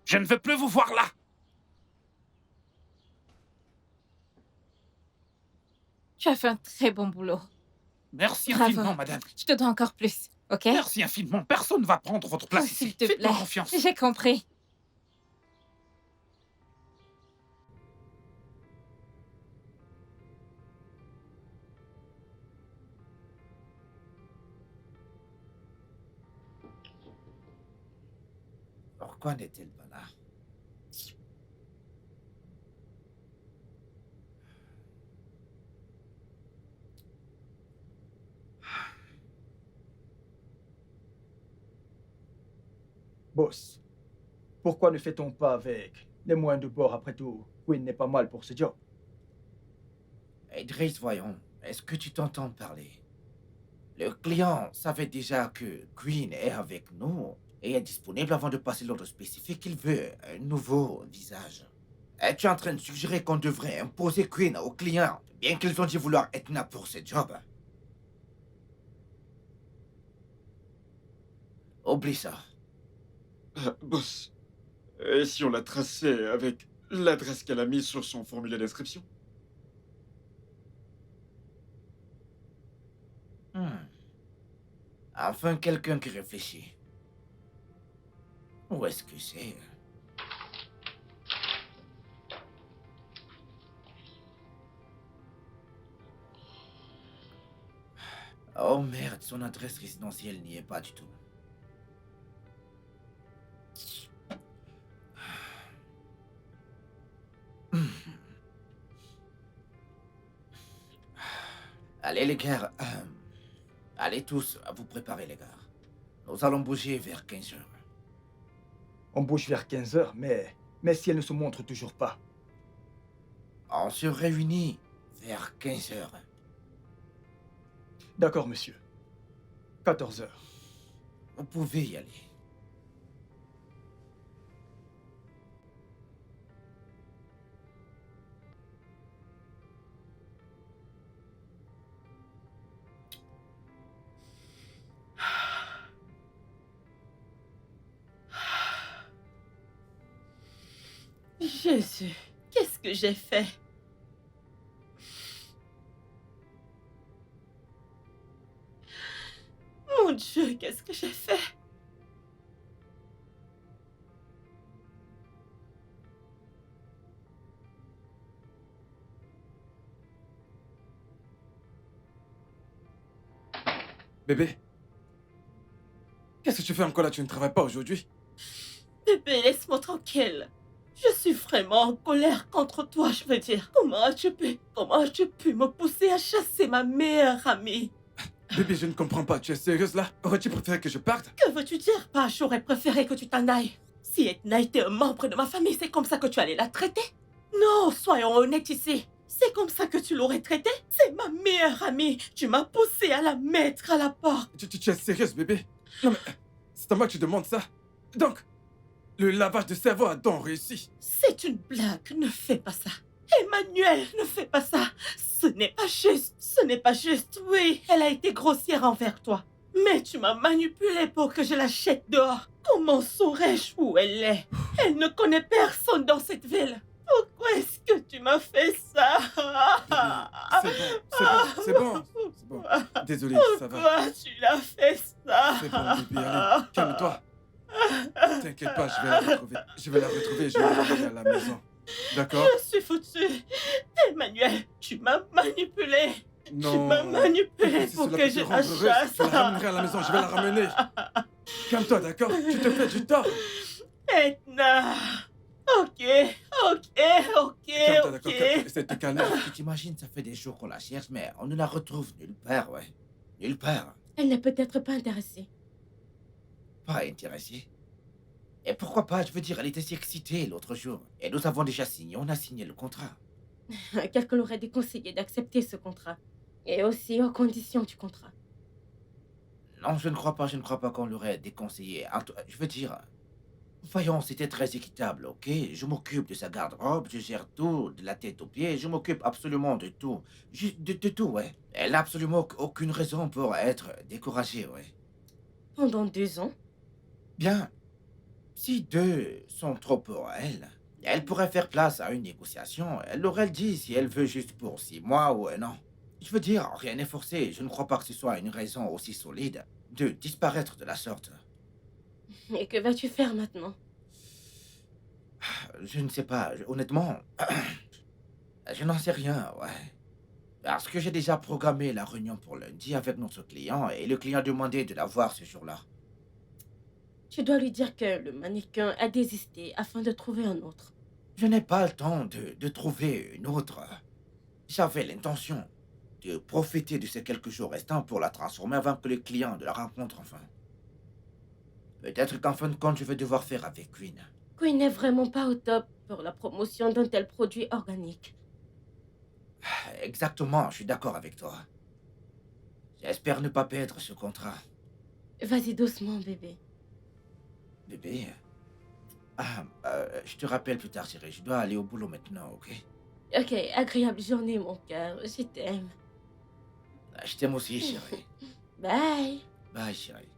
Je ne veux plus vous voir là. Tu as fait un très bon boulot. Merci Bravo. infiniment, madame. Je te dois encore plus, ok? Merci infiniment. Personne ne va prendre votre place Oh, ici. s'il te Faites-moi plaît. confiance. J'ai compris. Pourquoi n'est-elle pas là? Boss, pourquoi ne fait-on pas avec les moyens de bord après tout? Queen n'est pas mal pour ce job. Idriss, voyons, est-ce que tu t'entends parler? Le client savait déjà que Queen est avec nous et est disponible avant de passer l'ordre spécifique. Il veut un nouveau visage. Es-tu en train de suggérer qu'on devrait imposer Queen aux clients, bien qu'ils ont dit vouloir Edna pour ce job? Oublie ça. Boss, et si on l'a tracé avec l'adresse qu'elle a mise sur son formulaire d'inscription? Enfin, quelqu'un qui réfléchit. Où est-ce que c'est? Oh merde, son adresse résidentielle n'y est pas du tout. Allez les gars, allez tous vous préparer les gars. Nous allons bouger vers 15 heures. On bouge vers 15 heures, mais si elle ne se montre toujours pas. On se réunit vers 15 heures. D'accord, monsieur. 14 heures. Vous pouvez y aller. Jésus, qu'est-ce que j'ai fait? Mon Dieu, qu'est-ce que j'ai fait? Bébé, qu'est-ce que tu fais encore là? Tu ne travailles pas aujourd'hui? Bébé, laisse-moi tranquille. Je suis vraiment en colère contre toi, je veux dire. Comment as-tu pu me pousser à chasser ma meilleure amie? Bébé, je ne comprends pas. Tu es sérieuse là? Aurais-tu préféré que je parte? Que veux-tu dire? Pas, j'aurais préféré que tu t'en ailles. Si Edna était un membre de ma famille, c'est comme ça que tu allais la traiter? Non, soyons honnêtes ici. C'est comme ça que tu l'aurais traitée? C'est ma meilleure amie. Tu m'as poussé à la mettre à la porte. Tu es sérieuse, bébé? Non mais, c'est à moi que tu demandes ça. Donc, le lavage de cerveau a donc réussi. C'est une blague, ne fais pas ça. Emmanuel, ne fais pas ça. Ce n'est pas juste, ce n'est pas juste. Oui, elle a été grossière envers toi. Mais tu m'as manipulée pour que je la jette dehors. Comment saurais-je où elle est? Elle ne connaît personne dans cette ville. Pourquoi est-ce que tu m'as fait ça? C'est bon. Désolé, ça va. Pourquoi tu l'as fait ça? C'est bon, bébé, allez, calme-toi. T'inquiète pas, je vais la retrouver. Je vais la retrouver et je vais la ramener à la maison. D'accord? Je suis foutue. Emmanuel, tu m'as manipulée. Non. Tu m'as manipulée Si pour cela que peut te je rendre la heureuse, chasse. je la ramènerai à la maison, je vais la ramener. Calme-toi, d'accord? Tu te fais du tort. Edna. Ok. Calme-toi, d'accord? Essaie de te calmer. Tu t'imagines, ça fait des jours qu'on la cherche, mais on ne la retrouve nulle part, ouais. Nulle part. Elle n'est peut-être pas intéressée. Pas intéressée. Et pourquoi pas? Je veux dire, elle était si excitée l'autre jour. Et nous avons déjà signé, on a signé le contrat. Quelqu'un l'aurait déconseillé d'accepter ce contrat. Et aussi aux conditions du contrat. Non, je ne crois pas qu'on l'aurait déconseillé. Je veux dire, voyons, c'était très équitable, ok? Je m'occupe de sa garde-robe, je gère tout, de la tête aux pieds, je m'occupe absolument de tout. De tout, ouais. Elle n'a absolument aucune raison pour être découragée, ouais. Pendant 2 ans? Bien, si 2 sont trop pour elle, elle pourrait faire place à une négociation. Elle l'aurait dit si elle veut juste pour 6 mois ou 1 an. Je veux dire, rien n'est forcé. Je ne crois pas que ce soit une raison aussi solide de disparaître de la sorte. Et que vas-tu faire maintenant? Je ne sais pas, honnêtement, je n'en sais rien, ouais. Parce que j'ai déjà programmé la réunion pour lundi avec notre client et le client a demandé de la voir ce jour-là. Tu dois lui dire que le mannequin a désisté afin de trouver un autre. Je n'ai pas le temps de trouver une autre. J'avais l'intention de profiter de ces quelques jours restants pour la transformer avant que le client ne la rencontre enfin. Peut-être qu'en fin de compte, je vais devoir faire avec Queen. Queen n'est vraiment pas au top pour la promotion d'un tel produit organique. Exactement, je suis d'accord avec toi. J'espère ne pas perdre ce contrat. Vas-y doucement, bébé. Bébé, je te rappelle plus tard, chérie. Je dois aller au boulot maintenant, ok? Ok, agréable journée, mon cœur. Je t'aime. Je t'aime aussi, chérie. Bye. Bye, chérie.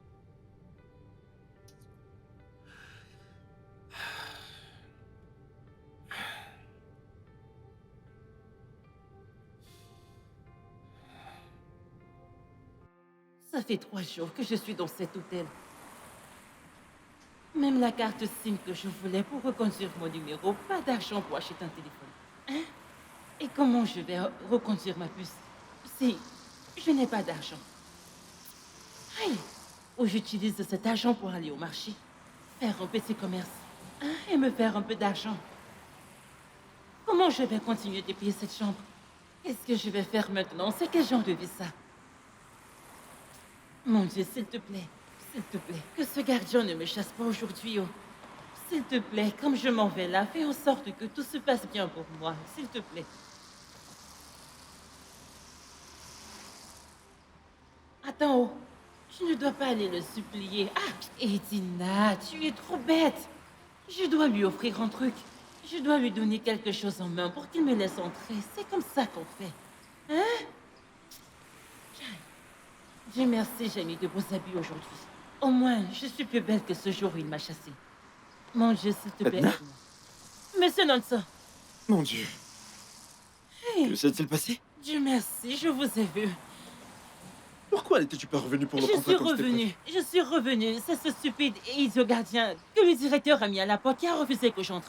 Ça fait 3 jours que je suis dans cet hôtel. Même la carte SIM que je voulais pour reconduire mon numéro, pas d'argent pour acheter un téléphone. Hein? Et comment je vais reconduire ma puce si je n'ai pas d'argent? Aïe! Ou j'utilise cet argent pour aller au marché, faire un petit commerce, hein, et me faire un peu d'argent. Comment je vais continuer de payer cette chambre? Qu'est-ce que je vais faire maintenant? C'est quel genre de vie ça? Mon Dieu, s'il te plaît, que ce gardien ne me chasse pas aujourd'hui, oh. S'il te plaît, comme je m'en vais là, fais en sorte que tout se passe bien pour moi. S'il te plaît. Attends, oh. Je ne dois pas aller le supplier. Ah, Edina, tu es trop bête. Je dois lui offrir un truc. Je dois lui donner quelque chose en main pour qu'il me laisse entrer. C'est comme ça qu'on fait. Hein? Dieu merci, j'ai mis de beaux habits aujourd'hui. Au moins, je suis plus belle que ce jour où il m'a chassée. Mon Dieu, s'il te plaît, Edna? aide-moi. Monsieur Nonso, Mon Dieu. hey, Que s'est-il passé? Dieu merci, je vous ai vu. Pourquoi n'étais-tu pas revenu pour le Je contrat suis comme c'était prévu? revenue. Je suis revenue. C'est ce stupide et idiot gardien que le directeur a mis à la porte qui a refusé que j'entre.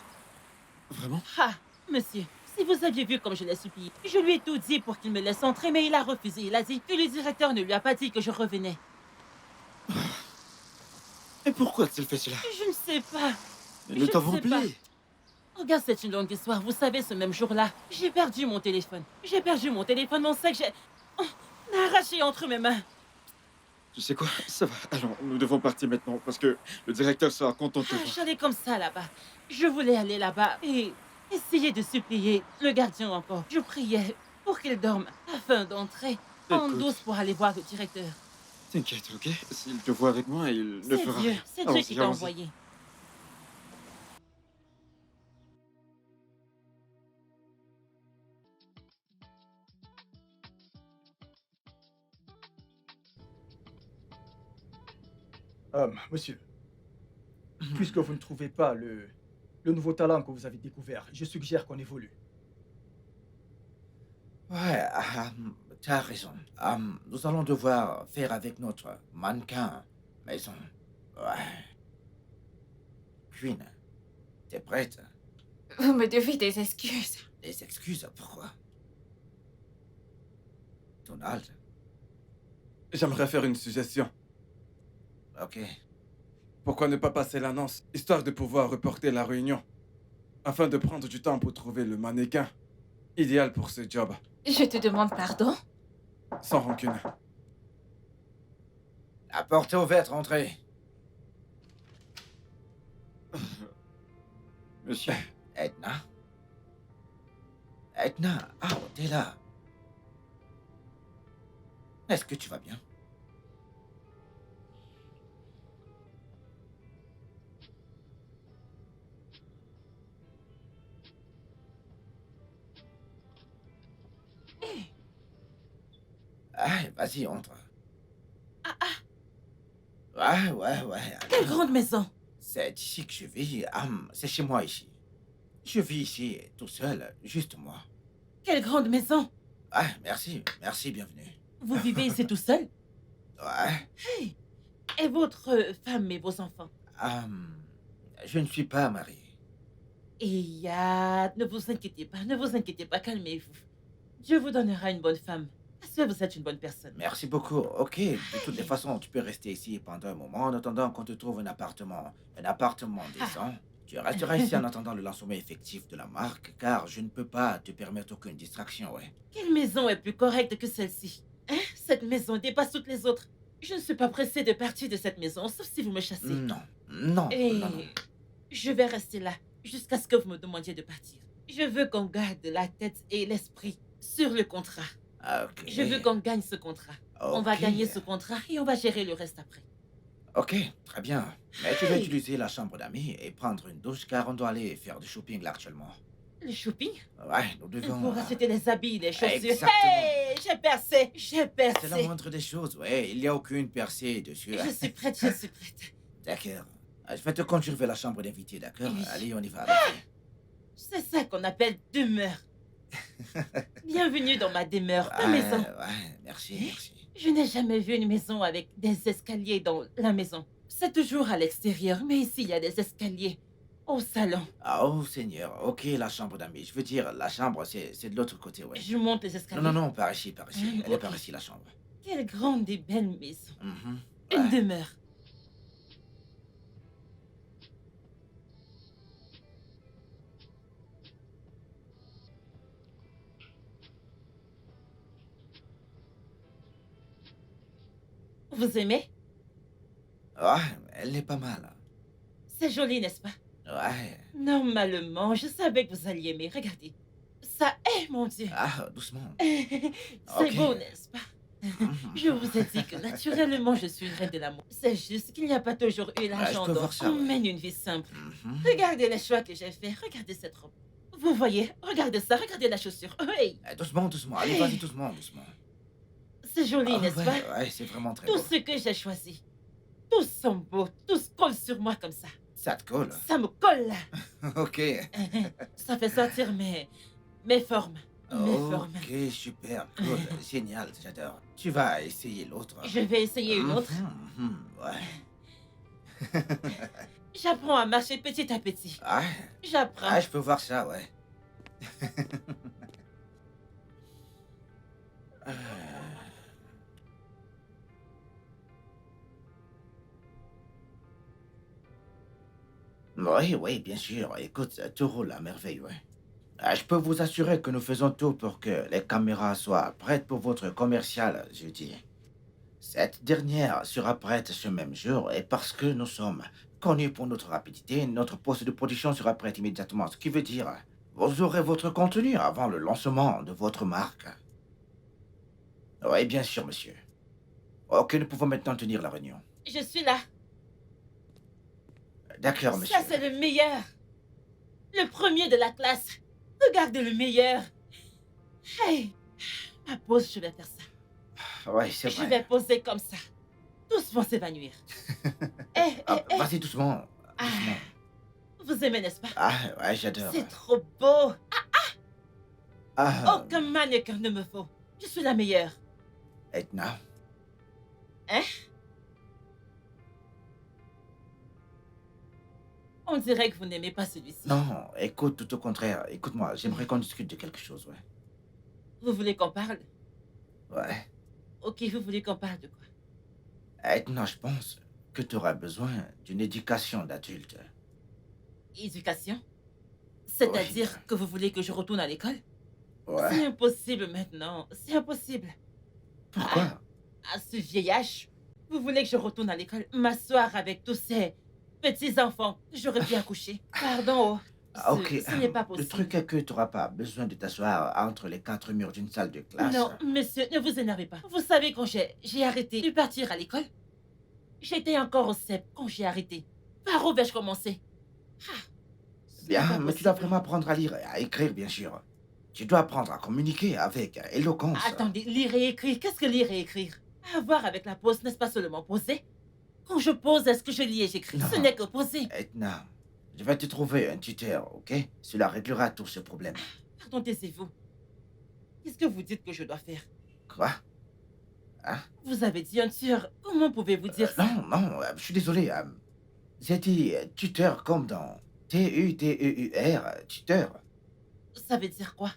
Vraiment? Ah, monsieur, si vous aviez vu comme je l'ai supplié, je lui ai tout dit pour qu'il me laisse entrer, mais il a refusé. Il a dit que le directeur ne lui a pas dit que je revenais. Et pourquoi a-t-il fait cela? Je ne sais pas. Ils ne Je ne t'avons sais pas. oublié. Regarde, c'est une longue histoire. Vous savez, ce même jour-là, j'ai perdu mon téléphone. J'ai perdu mon téléphone, mon sac, j'ai... Oh, on a arraché entre mes mains. Tu sais quoi? Ça va. Allons, nous devons partir maintenant parce que le directeur sera content de te Ah, voir. j'allais comme ça là-bas. Je voulais aller là-bas et essayer de supplier le gardien encore. Je priais pour qu'il dorme afin d'entrer en Écoute. douce pour aller voir le directeur. T'inquiète, ok? S'il te voit avec moi, il ne C'est fera Dieu, rien. c'est Dieu Allons-y, qui t'a allons-y. envoyé. Monsieur, puisque vous ne trouvez pas le nouveau talent que vous avez découvert, je suggère qu'on évolue. Ouais, t'as raison. Nous allons devoir faire avec notre mannequin maison. Ouais. Queen, t'es prête? Vous me devez des excuses. Des excuses, pourquoi? Donald, J'aimerais faire une suggestion. ok. Pourquoi ne pas passer l'annonce, histoire de pouvoir reporter la réunion, afin de prendre du temps pour trouver le mannequin idéal pour ce job, Je te demande pardon. sans rancune. La porte est ouverte, rentrez. Monsieur, Edna? Edna, ah, t'es là. Est-ce que tu vas bien? Ah, vas-y, entre. Ouais. Quelle alors, grande maison. c'est ici que je vis. C'est chez moi ici. Je vis ici, tout seul, juste moi. Quelle grande maison. Ah, merci, bienvenue. Vous vivez ici tout seul? Ouais, Hey. Et votre femme et vos enfants? je ne suis pas marié. Et ne vous inquiétez pas, calmez-vous. Dieu vous donnera une bonne femme. Parce que vous êtes une bonne personne. Merci beaucoup. Ok, de toutes les façons, tu peux rester ici pendant un moment en attendant qu'on te trouve un appartement. Un appartement décent. Tu resteras ici en attendant le lancement effectif de la marque, car je ne peux pas te permettre aucune distraction, ouais. Quelle maison est plus correcte que celle-ci? Hein? Cette maison dépasse toutes les autres. Je ne suis pas pressée de partir de cette maison, sauf si vous me chassez. Non. Et je vais rester là jusqu'à ce que vous me demandiez de partir. Je veux qu'on garde la tête et l'esprit sur le contrat. Ok. Je veux qu'on gagne ce contrat. On va Ok. gagner ce contrat et on va gérer le reste après. Ok, très bien. Mais tu vas Hey. utiliser la chambre d'amis et prendre une douche, car on doit aller faire du shopping là actuellement. Le shopping? Ouais, nous devons... Pour acheter les habits, les chaussures. Exactement. Hey, j'ai percé, j'ai C'est la percé. moindre des choses, ouais. Il n'y a aucune percée dessus. Je suis prête, je suis prête. D'accord. Je vais te conduire vers la chambre d'invité, d'accord? Oui. Allez, on y va. C'est ça qu'on appelle demeure. Bienvenue dans ma demeure, ma Ouais, maison. merci. Je n'ai jamais vu une maison avec des escaliers dans la maison. C'est toujours à l'extérieur, mais ici il y a des escaliers au salon. Ah, oh Seigneur, ok, la chambre d'amis. Je veux dire, la chambre, c'est de l'autre côté, ouais. Je monte les escaliers. Non, par ici. Elle est Ok. par ici, la chambre. Quelle grande et belle maison. Mhm. Une Ouais. demeure. Vous aimez? Ouais, elle est pas mal. C'est joli, n'est-ce pas? Ouais. Normalement, je savais que vous alliez aimer. Regardez. Ça est, mon Dieu. Ah, doucement. C'est Ok. beau, n'est-ce pas? Mhm. Je vous ai dit que naturellement, je suis une reine de l'amour. C'est juste qu'il n'y a pas toujours eu Ouais, je l'argent, peux donc voir ça, on ouais. mène une vie simple. Mhm. Regardez les choix que j'ai faits. Regardez cette robe. Vous voyez? Regardez ça. Regardez la chaussure. Hey, Doucement, doucement. Allez, vas-y, doucement, doucement. c'est joli, Ah n'est-ce ouais, pas? ouais, c'est vraiment très Tout beau. ce que j'ai choisi, tous sont beaux. Tous collent sur moi comme ça. Ça te colle. Ça me colle. Ok. Ça fait sortir mes formes. Mes formes. Ok, super, cool, génial, j'adore. Tu vas essayer l'autre. Je vais essayer une autre. Ouais. J'apprends à marcher petit à petit. Ah, J'apprends. je peux voir ça, ouais. Euh, Oui, oui, bien sûr. Écoute, tout roule à merveille, ouais. Je peux vous assurer que nous faisons tout pour que les caméras soient prêtes pour votre commercial jeudi. Cette dernière sera prête ce même jour et parce que nous sommes connus pour notre rapidité, notre poste de production sera prêt immédiatement. Ce qui veut dire, vous aurez votre contenu avant le lancement de votre marque. Oui, bien sûr, monsieur. Ok, nous pouvons maintenant tenir la réunion. Je suis là. D'accord, monsieur. Ça, c'est le meilleur. Le premier de la classe. Regardez le meilleur. Hey, ma pause, je vais faire ça. Oui, c'est Je vrai. vais poser comme ça. Tous vont s'évanouir. Vas-y, doucement. Ah, Doucement. vous aimez, n'est-ce pas? Ah, ouais, j'adore. C'est trop beau. Ah, Aucun mannequin ne me faut. Je suis la meilleure. Edna. Hein? On dirait que vous n'aimez pas celui-ci. Non, écoute, tout au contraire. Écoute-moi, j'aimerais qu'on discute de quelque chose, ouais. Vous voulez qu'on parle? Ouais. Ok, vous voulez qu'on parle de quoi? Edna, je pense que tu auras besoin d'une éducation d'adulte. Éducation? C'est-à-dire Oui. que vous voulez que je retourne à l'école? Ouais. C'est impossible maintenant. C'est impossible. Pourquoi? À ce vieil âge, vous voulez que je retourne à l'école, m'asseoir avec tous ces petits-enfants que j'aurais bien accoucher? Pardon, oh. Ok. Ce n'est pas Le possible. truc est que tu n'auras pas besoin de t'asseoir entre les quatre murs d'une salle de classe. Non, monsieur, ne vous énervez pas. Vous savez quand j'ai arrêté de partir à l'école? J'étais encore au CEP quand j'ai arrêté. Par où vais-je commencer? Ce n'est Bien, pas mais tu dois possible. vraiment apprendre à lire et à écrire, bien sûr. Tu dois apprendre à communiquer avec éloquence. Attendez, lire et écrire, qu'est-ce que lire et écrire? À voir avec la pause, n'est-ce pas seulement poser? Quand je pose, est-ce que je lis et j'écris? Non. Ce n'est que poser. Edna, je vais te trouver un tuteur, ok? Cela réglera tous ces problèmes. Pardon, taisez-vous. Qu'est-ce que vous dites que je dois faire? Quoi? Vous avez dit un tueur. Comment pouvez-vous dire ça? Non, non, je suis désolé. J'ai dit tuteur comme dans T-U-T-E-U-R, tuteur. Ça veut dire quoi?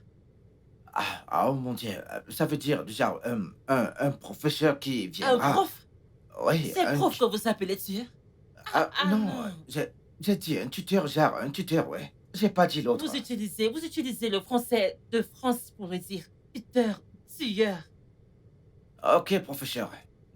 Oh mon Dieu, ça veut dire déjà un professeur qui Un viendra. prof? Oui, C'est prof que vous appelez tueur? non, non. j'ai dit un tuteur, genre un tuteur, ouais. J'ai pas dit l'autre. Vous utilisez le français de France pour le dire. Tuteur, tueur. Ok, professeur.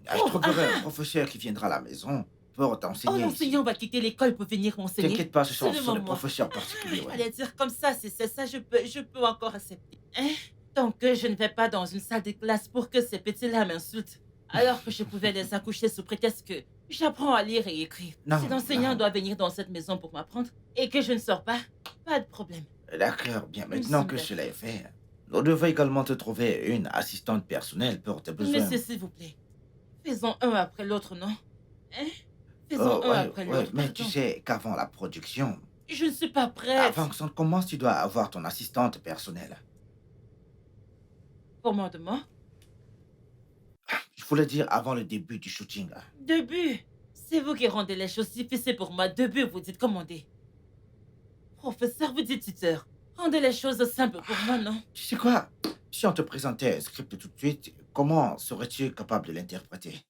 Je Oh, trouverai un professeur qui viendra à la maison pour Oh, t'enseigner ici. l'enseignant va quitter l'école pour venir m'enseigner. T'inquiète pas, ce sont Seulement des moi. professeurs particuliers, Il ouais. fallait dire comme ça, si c'est ça, je peux encore accepter. Hein? Tant que je ne vais pas dans une salle de classe pour que ces petits-là m'insultent, alors que je pouvais les accoucher sous prétexte que j'apprends à lire et écrire. Non, Si l'enseignant non. doit venir dans cette maison pour m'apprendre et que je ne sors pas de problème. D'accord, bien. Maintenant que cela est fait, nous devons également te trouver une assistante personnelle pour tes besoins. Monsieur, s'il vous plaît, faisons un après l'autre, non? Hein? Faisons un Ouais, après ouais, l'autre. mais pardon. tu sais qu'avant la production, Je ne suis pas prête. avant que ça ne commence, tu dois avoir ton assistante personnelle. Commandement? Je voulais dire avant le début du shooting. Début. C'est vous qui rendez les choses difficiles pour moi. Début, vous dites commander. Professeur, vous dites tuteur. Rendez les choses simples pour moi, non? Tu sais quoi? Si on te présentait un script tout de suite, comment serais-tu capable de l'interpréter?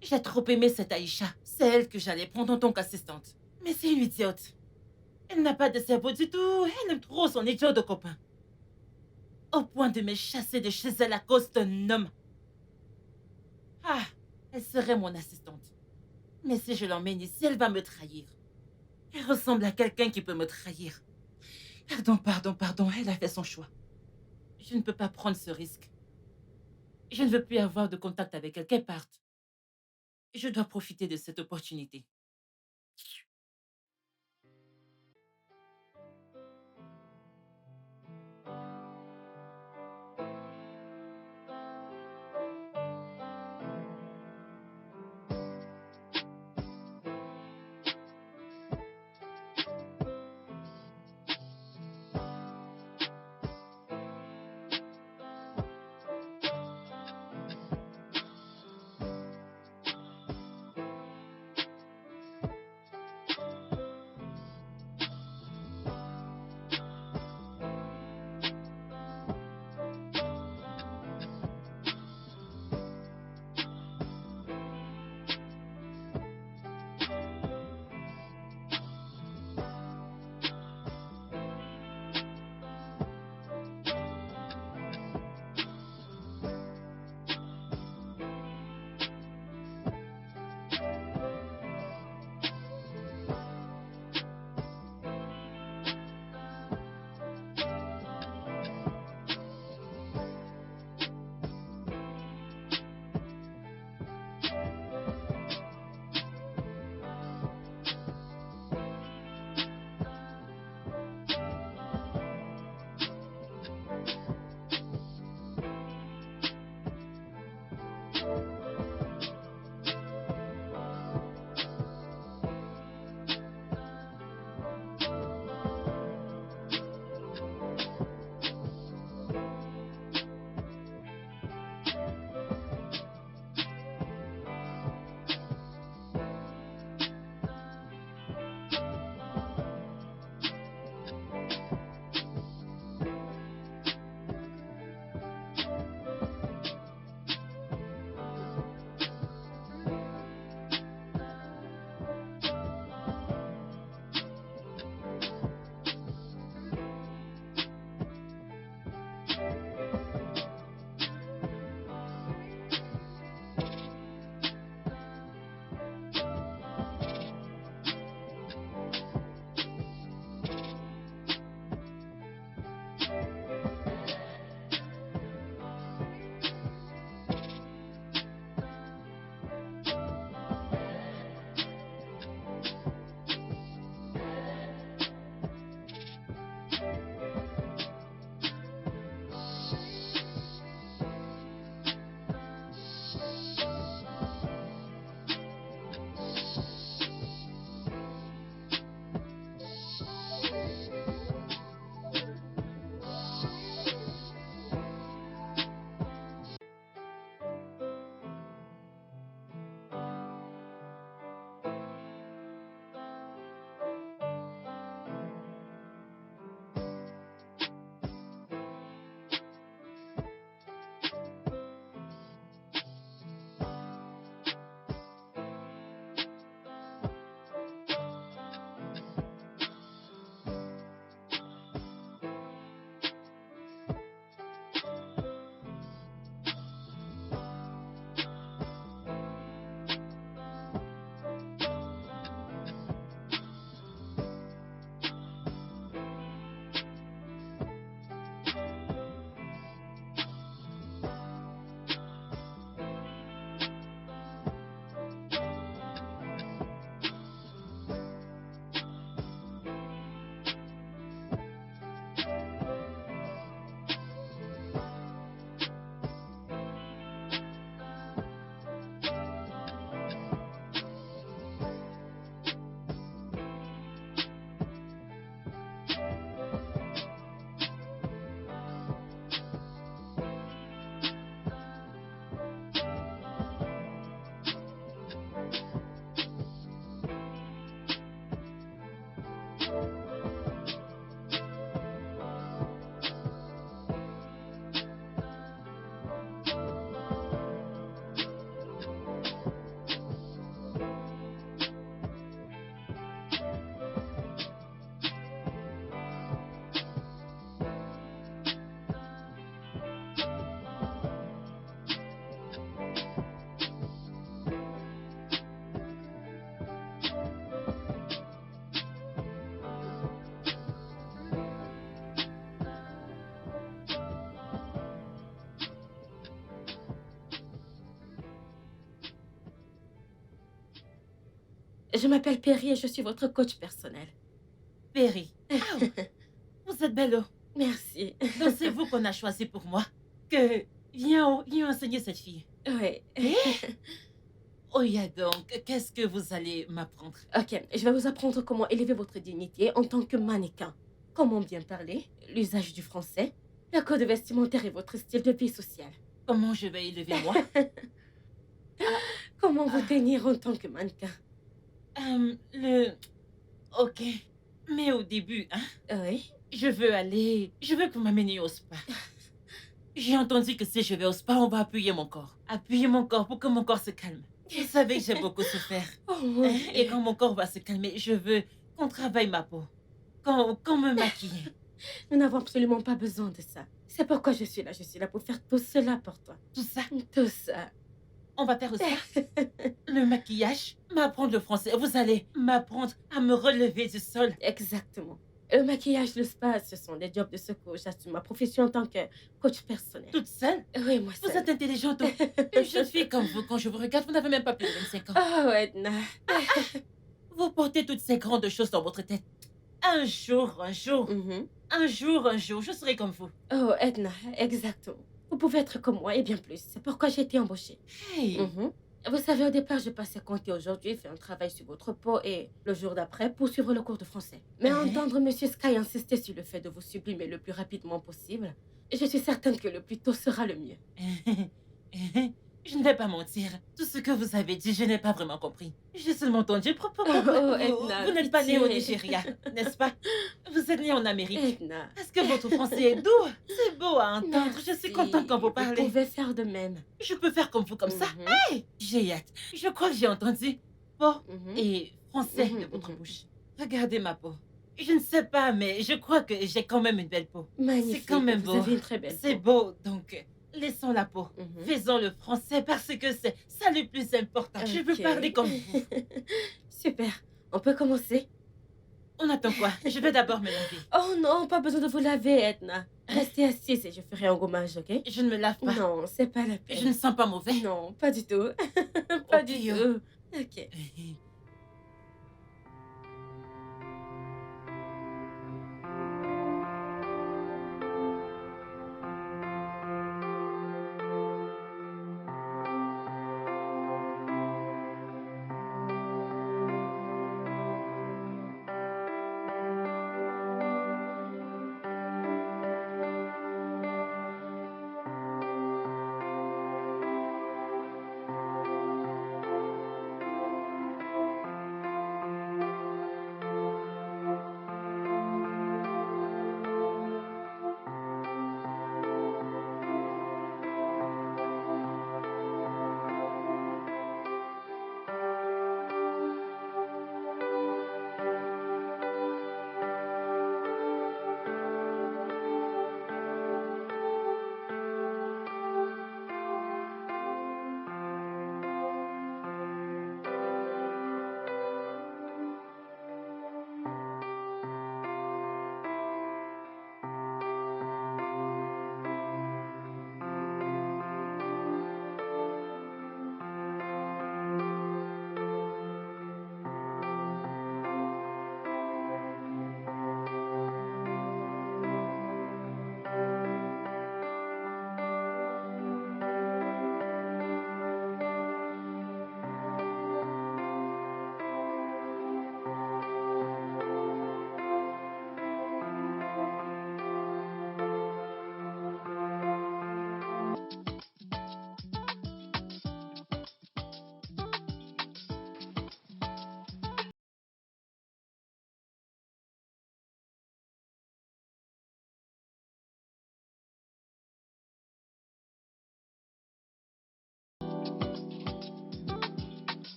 J'ai trop aimé cette Aïcha. C'est elle que j'allais prendre en tant qu'assistante. Mais c'est une idiote. Elle n'a pas de cerveau du tout. Elle aime trop son idiot de copain. Au point de me chasser de chez elle à cause d'un homme. Ah, elle serait mon assistante. Mais si je l'emmène ici, elle va me trahir. Elle ressemble à quelqu'un qui peut me trahir. Pardon, elle a fait son choix. Je ne peux pas prendre ce risque. Je ne veux plus avoir de contact avec elle, qu'elle parte. Je dois profiter de cette opportunité. Je m'appelle Perry et je suis votre coach personnel. Perry. Ah, vous êtes belle. Merci. Donc c'est vous qu'on a choisi pour moi. Que viens enseigner cette fille. Oui. Oh, yeah, donc, qu'est-ce que vous allez m'apprendre? Ok, je vais vous apprendre comment élever votre dignité en tant que mannequin. Comment bien parler, l'usage du français, le code vestimentaire et votre style de vie social. Comment je vais élever moi? Comment vous tenir en tant que mannequin. Ok. Mais au début, hein, Oui. je veux que vous m'ameniez au spa. J'ai entendu que si je vais au spa, on va appuyer mon corps. Appuyer mon corps pour que mon corps se calme. Vous savez que j'ai beaucoup souffert. Oh mon Hein, et Dieu. quand mon corps va se calmer, je veux qu'on travaille ma peau. Qu'on me maquille. Nous n'avons absolument pas besoin de ça. C'est pourquoi je suis là. Je suis là pour faire tout cela pour toi. Tout ça, Tout ça. on va faire au spa. Le maquillage, m'apprendre le français. Vous allez m'apprendre à me relever du sol. Exactement. Le maquillage, le spa, ce sont des jobs de secours. J'assume ma profession en tant que coach personnel. Toute seule. Oui, moi Vous seule. êtes intelligente. Une jeune fille comme vous, quand je vous regarde, vous n'avez même pas plus de 25 ans. Oh, Edna. Vous portez toutes ces grandes choses dans votre tête. Un jour, Mhm. un jour, je serai comme vous. Oh, Edna, exactement. Vous pouvez être comme moi et bien plus. C'est pourquoi j'ai été embauchée. Hey, Mhm. Vous savez, au départ, je passais compter aujourd'hui, faire un travail sur votre peau et le jour d'après, poursuivre le cours de français. Mais Mhm. entendre Monsieur Sky insister sur le fait de vous sublimer le plus rapidement possible, je suis certaine que le plus tôt sera le mieux. je ne vais pas mentir. Tout ce que vous avez dit, je n'ai pas vraiment compris. J'ai seulement entendu propos. Oh, Edna, Vous n'êtes pas né au pitié. Nigeria, n'est-ce pas? Vous êtes né en Amérique. Edna. Est-ce que votre français est doux? C'est beau à entendre. Je suis contente quand vous Vous parlez. pouvez faire de même. Je peux faire comme vous comme ça. Mhm. Hey, j'ai hâte. Je crois que j'ai entendu peau Mhm. et français Mhm, de votre mhm. bouche. Regardez ma peau. Je ne sais pas, mais je crois que j'ai quand même une belle peau. Magnifique. quand même Vous beau. avez une très belle C'est peau. beau, donc laissons la peau. Mhm. Faisons le français parce que c'est ça le plus important. Je veux Ok. parler comme vous. Super. On peut commencer? On attend quoi? Je vais d'abord me laver. Oh non, pas besoin de vous laver, Edna. Restez assise et je ferai un gommage, ok? Je ne me lave pas. Non, c'est pas la Je ne peine. sens pas mauvais. Non, pas du tout. Pas Ok, du yo. tout. Ok.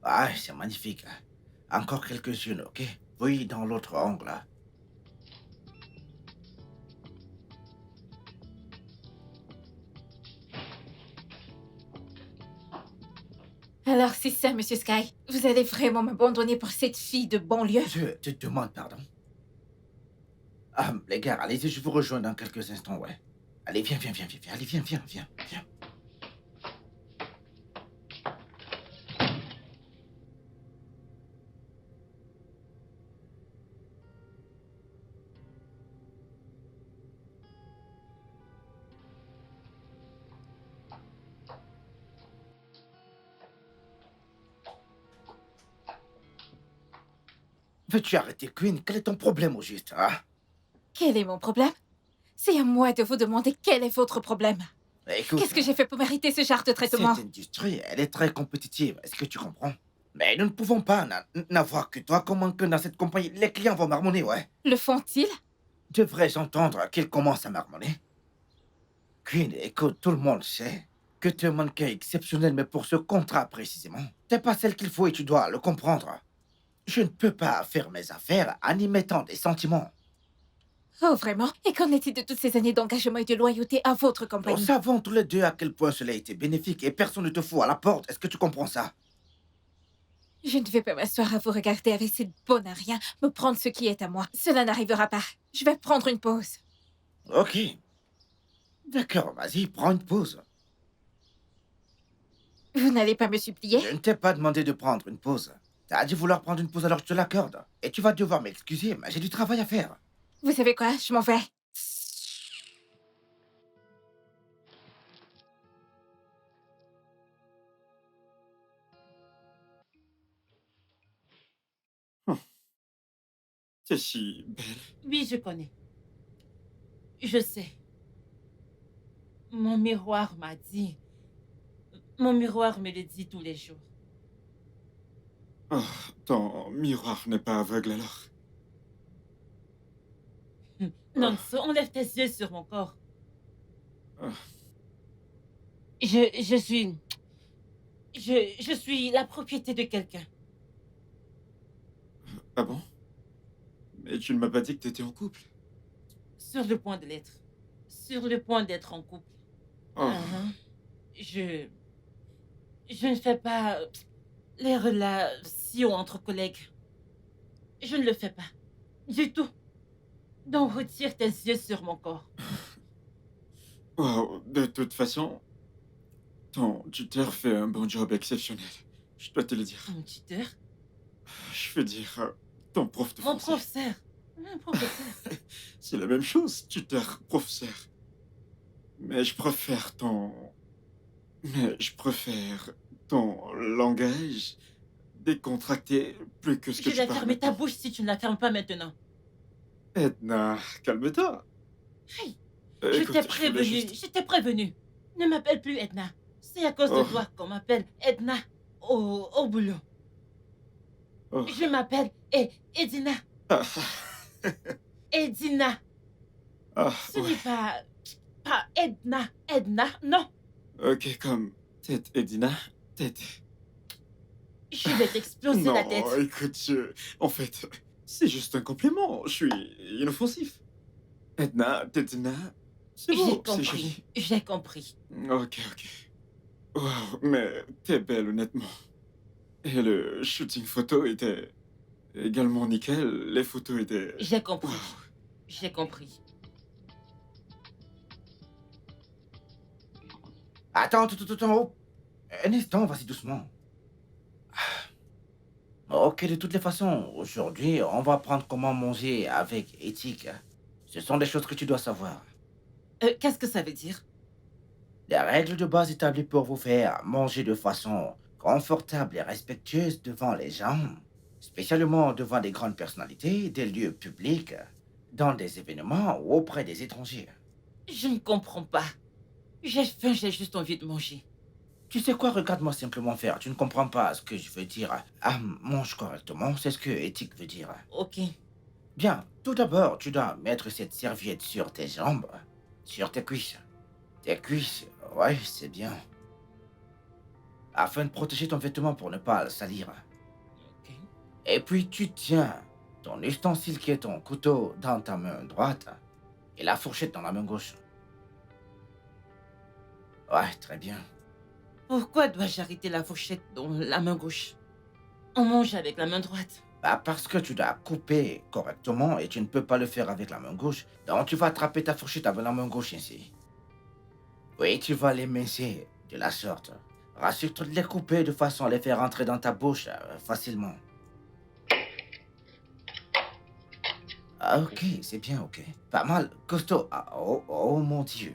Ah, c'est magnifique. Encore quelques-unes, ok? Oui, dans l'autre angle. Alors, c'est ça, Monsieur Sky. Vous allez vraiment m'abandonner pour cette fille de banlieue? Je te demande pardon. Ah, les gars, allez-y, je vous rejoins dans quelques instants, ouais. Allez. Allez, viens, viens, viens, viens, viens. Allez, viens, viens, viens, viens. Veux-tu arrêter, Queen? Quel est ton problème au juste, hein? Quel est mon problème? C'est à moi de vous demander quel est votre problème. Écoute, Qu'est-ce que j'ai fait pour mériter ce genre de cette traitement? industrie, elle est très compétitive. Est-ce que tu comprends? Mais nous ne pouvons pas n'avoir que toi. Comment que dans cette compagnie, les clients vont marmonner, ouais? Le font-ils? Devrais-je entendre qu'ils commencent à marmonner? Queen, écoute, tout le monde sait que tu es un mannequin exceptionnel, mais pour ce contrat précisément, t'es pas celle qu'il faut et tu dois le comprendre. Je ne peux pas faire mes affaires en y mettant des sentiments. Oh, vraiment? Et qu'en est-il de toutes ces années d'engagement et de loyauté à votre Nous compagnie? savons tous les deux à quel point cela a été bénéfique et personne ne te fout à la porte. Est-ce que tu comprends ça? Je ne vais pas m'asseoir à vous regarder avec cette bonne à rien, me prendre ce qui est à moi. Cela n'arrivera pas. Je vais prendre une pause. Ok. D'accord, vas-y, prends une pause. Vous n'allez pas me supplier? Je ne t'ai pas demandé de prendre une pause. T'as dit vouloir prendre une pause alors je te l'accorde. Et tu vas devoir m'excuser, mais j'ai du travail à faire. Vous savez quoi? Je m'en vais. C'est si belle. Oui, je connais. Je sais. Mon miroir m'a dit. Mon miroir me le dit tous les jours. Oh, ton miroir n'est pas aveugle alors. Non, enlève tes yeux sur mon corps. Ah. Je suis... Je suis la propriété de quelqu'un. Ah bon? Mais tu ne m'as pas dit que tu étais en couple. Sur le point de l'être. Sur le point d'être en couple. Oh, Je ne fais pas les relations entre collègues. Je ne le fais pas. Du tout. Donc retire tes yeux sur mon corps. wow. De toute façon, ton tuteur fait un bon job exceptionnel. Je dois te le dire. Mon tuteur. Je veux dire, ton prof de Mon français. professeur. Mon professeur. C'est la même chose, tuteur, professeur. Mais je préfère ton... Mais je préfère ton langage décontracté plus que ce que Je tu vais parles fermer ta maintenant. bouche si tu ne la fermes pas maintenant. Edna, calme-toi. Hey, Écoute, je t'ai voulais prévenu. juste- Je t'ai prévenu. Ne m'appelle plus Edna. C'est à cause de Oh. toi qu'on m'appelle Edna au boulot. Oh. Je m'appelle Edina. Ah, Edina. ah, Ce ouais. n'est pas Edna. Edna, non. Ok, comme tête Edina, tête. Je vais t'exploser Non, la tête. écoute, en fait, c'est juste un compliment. Je suis inoffensif. Edna, Edina, c'est J'ai beau, c'est joli. compris. J'ai compris. Ok, ok. Wow, mais t'es belle, honnêtement. Et le shooting photo était également nickel. Les photos étaient... J'ai compris. Wow. J'ai compris. Attends, attends. Un instant, vas-y doucement. Ok, de toutes les façons, aujourd'hui, on va apprendre comment manger avec éthique. Ce sont des choses que tu dois savoir. Qu'est-ce que ça veut dire? Les règles de base établies pour vous faire manger de façon confortable et respectueuse devant les gens, spécialement devant des grandes personnalités, des lieux publics, dans des événements ou auprès des étrangers. Je ne comprends pas. J'ai faim, j'ai juste envie de manger. Tu sais quoi, regarde-moi simplement faire. Tu ne comprends pas ce que je veux dire. Ah, mange correctement, c'est ce que éthique veut dire. Ok. Bien, tout d'abord, tu dois mettre cette serviette sur tes jambes, sur tes cuisses. Tes cuisses, ouais, c'est bien. Afin de protéger ton vêtement pour ne pas le salir. Ok. Et puis tu tiens ton ustensile qui est ton couteau dans ta main droite et la fourchette dans la main gauche. Ouais, très bien. Pourquoi dois-je arrêter la fourchette dans la main gauche? On mange avec la main droite. Bah parce que tu dois couper correctement et tu ne peux pas le faire avec la main gauche. Donc tu vas attraper ta fourchette avec la main gauche ainsi. Oui, tu vas les mincer de la sorte. Rassure-toi de les couper de façon à les faire entrer dans ta bouche facilement. Ah, ok, c'est bien, ok. Pas mal, costaud. Ah, oh, oh mon Dieu.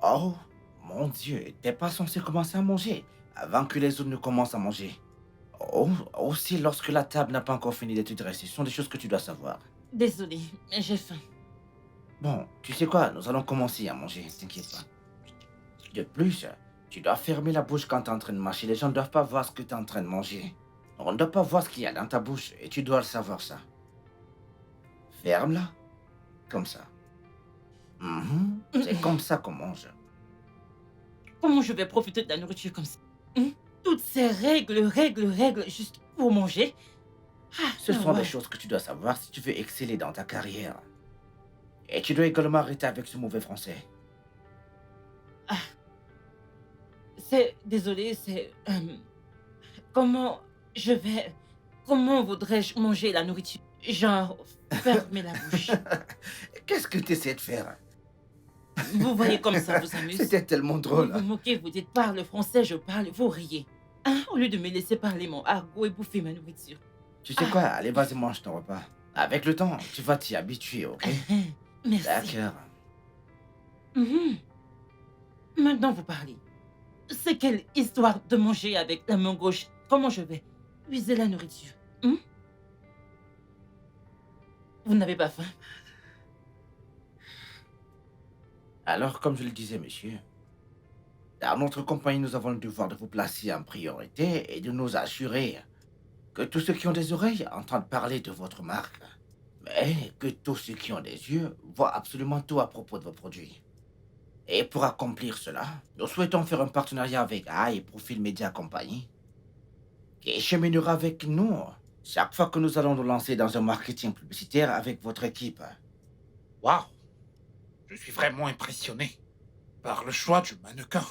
Oh mon Dieu, t'es pas censé commencer à manger avant que les autres ne commencent à manger. Oh, aussi lorsque la table n'a pas encore fini d'être dressée, ce sont des choses que tu dois savoir. Désolée, mais j'ai faim. Bon, tu sais quoi, nous allons commencer à manger, t'inquiète pas. De plus, tu dois fermer la bouche quand t'es en train de mâcher. Les gens ne doivent pas voir ce que t'es en train de manger. On ne doit pas voir ce qu'il y a dans ta bouche et tu dois le savoir ça. Ferme-la, comme ça. C'est comme ça qu'on mange. Comment je vais profiter de la nourriture comme ça? Toutes ces règles, juste pour manger? Ah, Ce sont ouais. des choses que tu dois savoir si tu veux exceller dans ta carrière. Et tu dois également arrêter avec ce mauvais français. Désolé, comment je vais... Comment voudrais-je manger la nourriture? Genre, fermer la bouche. Qu'est-ce que tu essaies de faire? Vous voyez comme ça vous amuse? C'était tellement Vous drôle. vous moquez, vous dites parle français, je parle, vous riez. Hein? Au lieu de me laisser parler mon argot et bouffer ma nourriture. Tu sais quoi? Allez, vas-y, mange ton repas. Avec le temps, tu vas t'y habituer, ok? Merci. D'accord. Mhm. Maintenant, vous parlez. C'est quelle histoire de manger avec la main gauche? Comment je vais user la nourriture? Vous n'avez pas faim? Alors, comme je le disais, monsieur, dans notre compagnie, nous avons le devoir de vous placer en priorité et de nous assurer que tous ceux qui ont des oreilles entendent parler de votre marque, mais que tous ceux qui ont des yeux voient absolument tout à propos de vos produits. Et pour accomplir cela, nous souhaitons faire un partenariat avec AI et Profil Media Company, qui cheminera avec nous chaque fois que nous allons nous lancer dans un marketing publicitaire avec votre équipe. Waouh! Je suis vraiment impressionné par le choix du mannequin.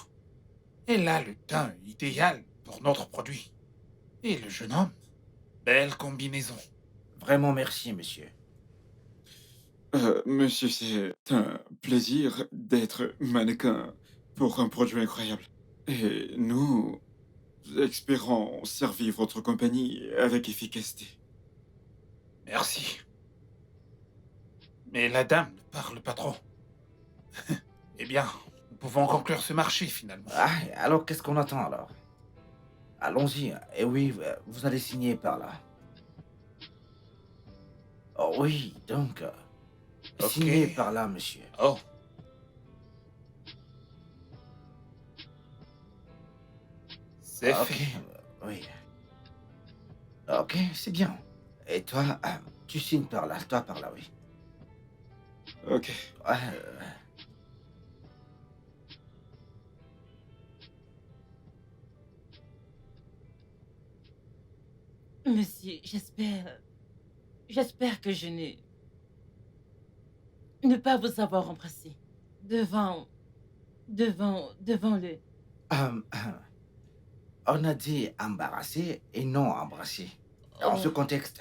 Elle a le teint idéal pour notre produit. Et le jeune homme, belle combinaison. Vraiment merci, monsieur. Monsieur, c'est un plaisir d'être mannequin pour un produit incroyable. Et nous espérons servir votre compagnie avec efficacité. Merci. Mais la dame ne parle pas trop. Eh bien, nous pouvons conclure ce marché finalement. Ah, alors qu'est-ce qu'on attend alors? Allons-y. Et oui, vous allez signer par là. Oh oui, donc, Ok. signez par là, monsieur. Oh. C'est Ok, fait. oui. Ok, c'est bien. Et toi, tu signes par là, toi par là, oui. Ok. Ouais, Monsieur, j'espère que je ne pas vous avoir embrassé devant le... euh, on a dit embarrassé et non embrassé. Dans ce Oh, contexte,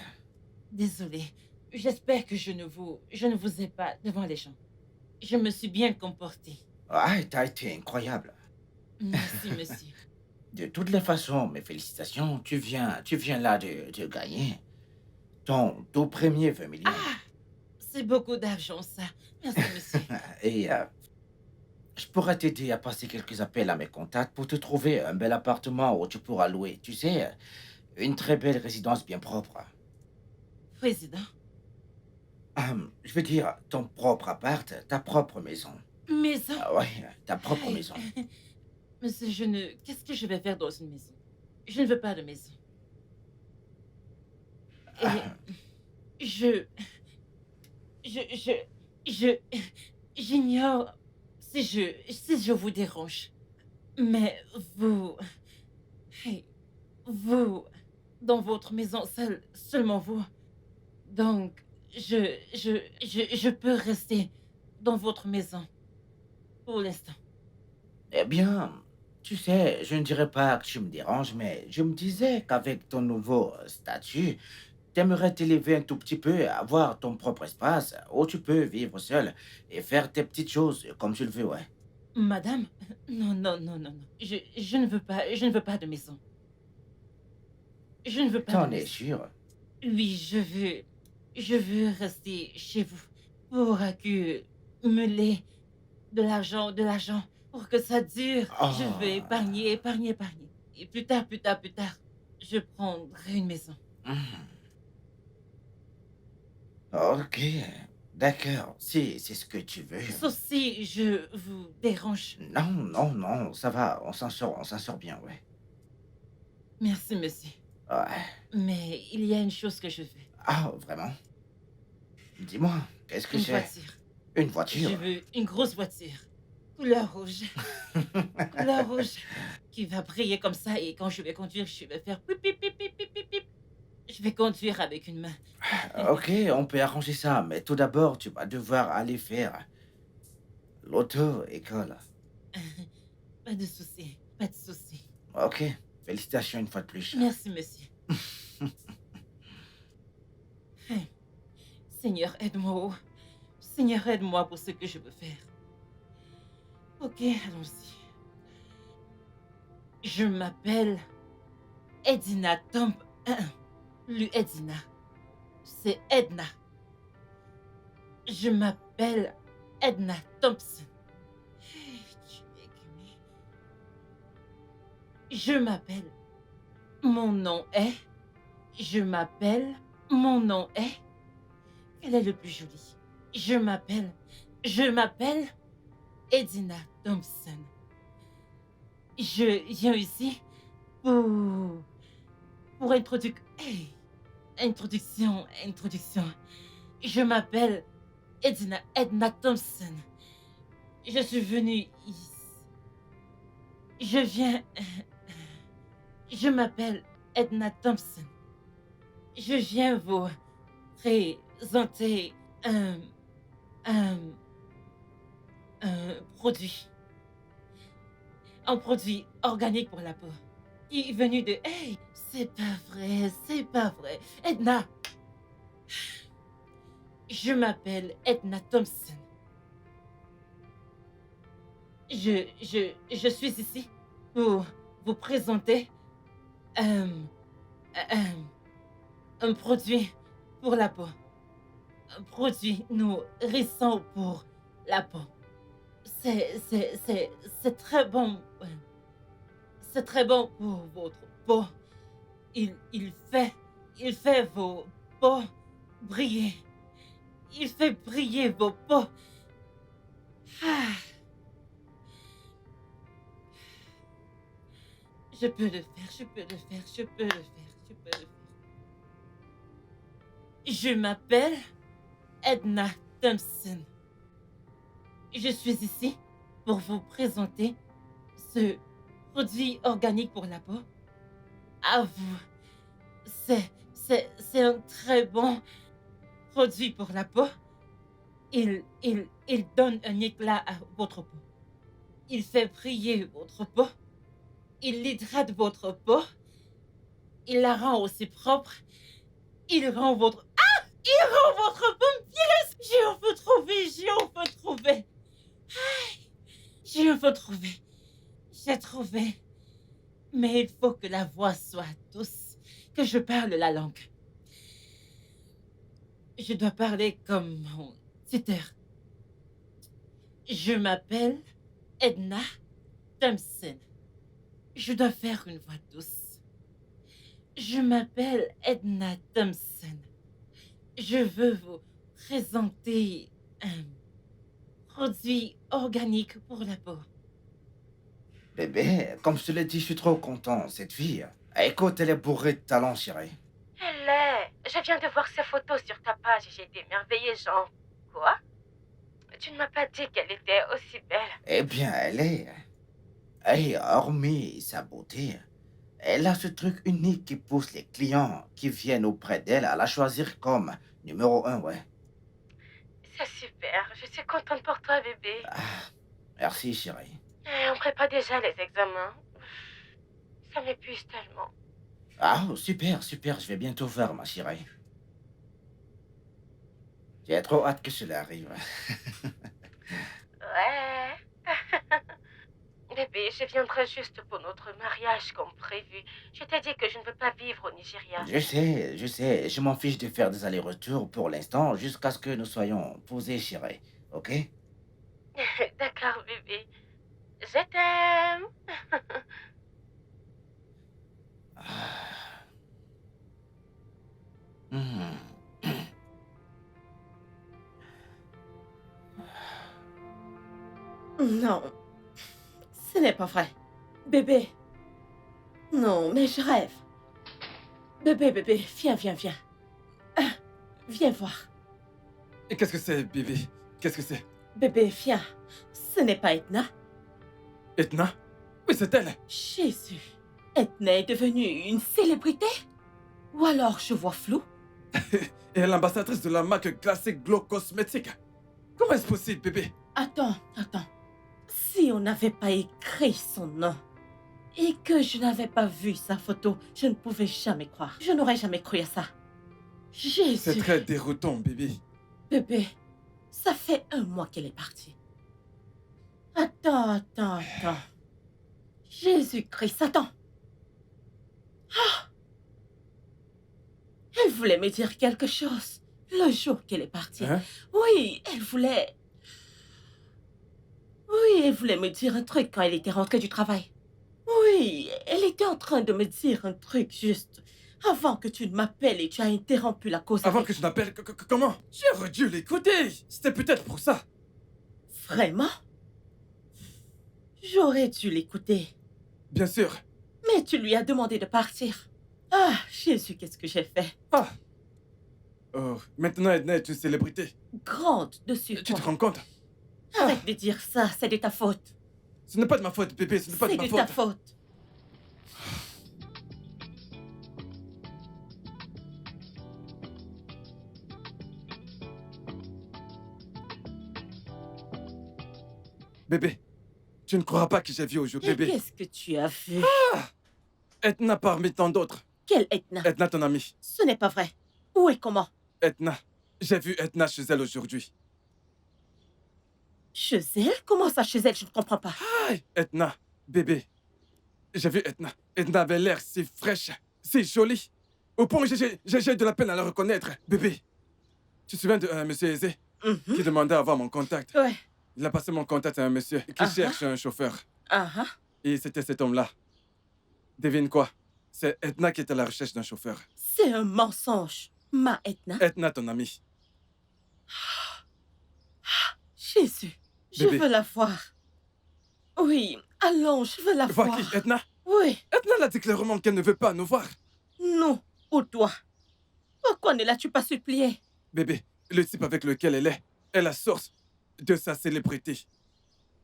désolé. J'espère que je ne vous ai pas devant les gens. Je me suis bien comportée. t'as été incroyable. Merci, monsieur. De toutes les façons, mes félicitations, tu viens là de gagner ton tout premier 20 millions. C'est beaucoup d'argent, ça. Merci, monsieur. Et je pourrais t'aider à passer quelques appels à mes contacts pour te trouver un bel appartement où tu pourras louer. Tu sais, une très belle résidence bien propre. Président, Je veux dire, ton propre appart, ta propre maison. maison. Ah ouais, ta propre maison. Monsieur, Qu'est-ce que je vais faire dans une maison? Je ne veux pas de maison. Et je... J'ignore si je vous dérange. Mais vous... Hey, vous... Dans votre maison, seulement vous. Donc, je peux rester dans votre maison. Pour l'instant. Eh bien, tu sais, je ne dirais pas que tu me déranges, mais je me disais qu'avec ton nouveau statut, T'aimerais t'élever un tout petit peu, avoir ton propre espace où tu peux vivre seul et faire tes petites choses comme tu le veux, ouais. Madame, non, non, non, non, non. Je ne veux pas, je ne veux pas de maison. Je ne veux pas de T'en es maison. sûr? Oui, je veux rester chez vous pour accumuler de l'argent, pour que ça dure. Je vais Oh. épargner, épargner, épargner. Et plus tard, plus tard, plus tard, je prendrai une maison. Mhm. Ok, d'accord, si c'est ce que tu veux. Sauf si je vous dérange. Non, non, non, ça va, on s'en sort bien, ouais. Merci, monsieur. Ouais. Mais il y a une chose que je veux. Ah, vraiment? Dis-moi, qu'est-ce que Une c'est? voiture. Une Je voiture? veux une grosse voiture. Couleur rouge. Couleur rouge. Qui va briller comme ça et quand je vais conduire, je vais faire pip, pip, pip, pip, pip, pip, pip. Je vais conduire avec une main. Ok, on peut arranger ça, mais tout d'abord, tu vas devoir aller faire l'auto-école. Pas de souci. Pas de souci. Ok, félicitations une fois de plus. Merci, monsieur. Hein. Seigneur, aide-moi. Seigneur, aide-moi pour ce que je veux faire. Ok, allons-y. Je m'appelle Edina Tomb. Lu Edina. C'est Edna. Je m'appelle Edna Thompson. Hey, tu es aimé. Je m'appelle. Mon nom est. Je m'appelle. Mon nom est. Quel est le plus joli? Je m'appelle Edina Thompson. Je viens ici pour introduction. Je m'appelle Edna Thompson. Je suis venue ici. Je viens. Je m'appelle Edna Thompson. Je viens vous présenter un produit. Un produit organique pour la peau. Qui est venu de... Hey, c'est pas vrai, c'est pas vrai. Edna. Je m'appelle Edna Thompson. Je suis ici pour vous présenter un produit pour la peau. Un produit nourrissant pour la peau. C'est très bon. C'est très bon pour votre peau. Il fait vos peaux briller. Il fait briller vos peaux. Ah. Je peux le faire, je peux le faire, je peux le faire, je peux le faire. Je m'appelle Edna Thompson. Je suis ici pour vous présenter ce produit organique pour la peau. À vous. C'est un très bon produit pour la peau. Il donne un éclat à votre peau. Il fait briller votre peau. Il hydrate votre peau. Il la rend aussi propre. Il rend votre peau bien. J'ai enfin trouvé. J'ai enfin trouvé. J'ai trouvé. Mais il faut que la voix soit douce, que je parle la langue. Je dois parler comme mon tuteur. Je m'appelle Edna Thompson. Je dois faire une voix douce. Je m'appelle Edna Thompson. Je veux vous présenter un produit organique pour la peau. Bébé, comme je te l'ai dit, je suis trop content, cette fille. Écoute, elle est bourrée de talent, chérie. Elle est. Je viens de voir ses photos sur ta page et j'ai été émerveillée, genre. Quoi? Tu ne m'as pas dit qu'elle était aussi belle. Eh bien, elle est... Et hormis sa beauté, elle a ce truc unique qui pousse les clients qui viennent auprès d'elle à la choisir comme numéro 1, ouais. C'est super. Je suis contente pour toi, bébé. Merci, chérie. On prépare déjà les examens. Ça m'épuise tellement. Ah, super, super, je vais bientôt voir, ma chérie. J'ai trop hâte que cela arrive. Ouais. Bébé, je viendrai juste pour notre mariage comme prévu. Je t'ai dit que je ne veux pas vivre au Nigeria. Je sais. Je m'en fiche de faire des allers-retours pour l'instant, jusqu'à ce que nous soyons posés, chérie. OK? D'accord, bébé. Je t'aime. Ah. Hmm. Non, ce n'est pas vrai. Bébé. Non, mais je rêve. Bébé, viens. Ah, viens voir. Et qu'est-ce que c'est, bébé? Qu'est-ce que c'est? Bébé, viens. Ce n'est pas Edna. Edna? Oui, c'est elle. Jésus. Edna est devenue une célébrité? Ou alors je vois flou? Et elle est l'ambassadrice de la marque classique Glow Cosmétique. Comment est-ce possible, bébé? Attends. Si on n'avait pas écrit son nom et que je n'avais pas vu sa photo, je ne pouvais jamais croire. Je n'aurais jamais cru à ça. Jésus. C'est très déroutant, bébé. Bébé, ça fait 1 mois qu'elle est partie. Attends. Jésus-Christ, attends. Ah! Elle voulait me dire quelque chose le jour qu'elle est partie. Hein? Oui, elle voulait me dire un truc quand elle était rentrée du travail. Oui, elle était en train de me dire un truc juste avant que tu ne m'appelles et tu as interrompu la cause. Avant avec- que je n'appelle... Comment? J'aurais dû l'écouter. C'était peut-être pour ça. Vraiment? J'aurais dû l'écouter. Bien sûr. Mais tu lui as demandé de partir. Ah, Jésus, qu'est-ce que j'ai fait? Ah. Oh, maintenant Edna est une célébrité. Grande dessus. Tu te rends compte? Arrête de dire ça, c'est de ta faute. Ce n'est pas de ma faute, bébé, ce n'est pas de C'est ma de ta faute. faute. Bébé, tu ne croiras pas que j'ai vu aujourd'hui, Et bébé. qu'est-ce que tu as vu? Edna parmi tant d'autres. Quelle Edna? Edna, ton amie. Ce n'est pas vrai. Où et comment? Edna. J'ai vu Edna chez elle aujourd'hui. Chez elle? Comment ça chez elle? Je ne comprends pas. Aïe, Edna, bébé. J'ai vu Edna. Edna avait l'air si fraîche, si jolie. Au point où j'ai de la peine à la reconnaître. Bébé, tu te souviens de monsieur Aizé Mhm. qui demandait à avoir mon contact? Ouais. Il a passé mon contact à un monsieur qui Ah-ha. cherche un chauffeur. Ah ah. Et c'était cet homme-là. Devine quoi? C'est Edna qui est à la recherche d'un chauffeur. C'est un mensonge. Ma Edna? Edna, ton amie. Jésus, je Bébé. veux la voir. Oui, allons, je veux la Vois voir. qui? Edna? Oui, Edna l'a dit clairement qu'elle ne veut pas nous voir. non, ou toi. Pourquoi ne l'as-tu pas supplié? Bébé, le type avec lequel elle est la source de sa célébrité.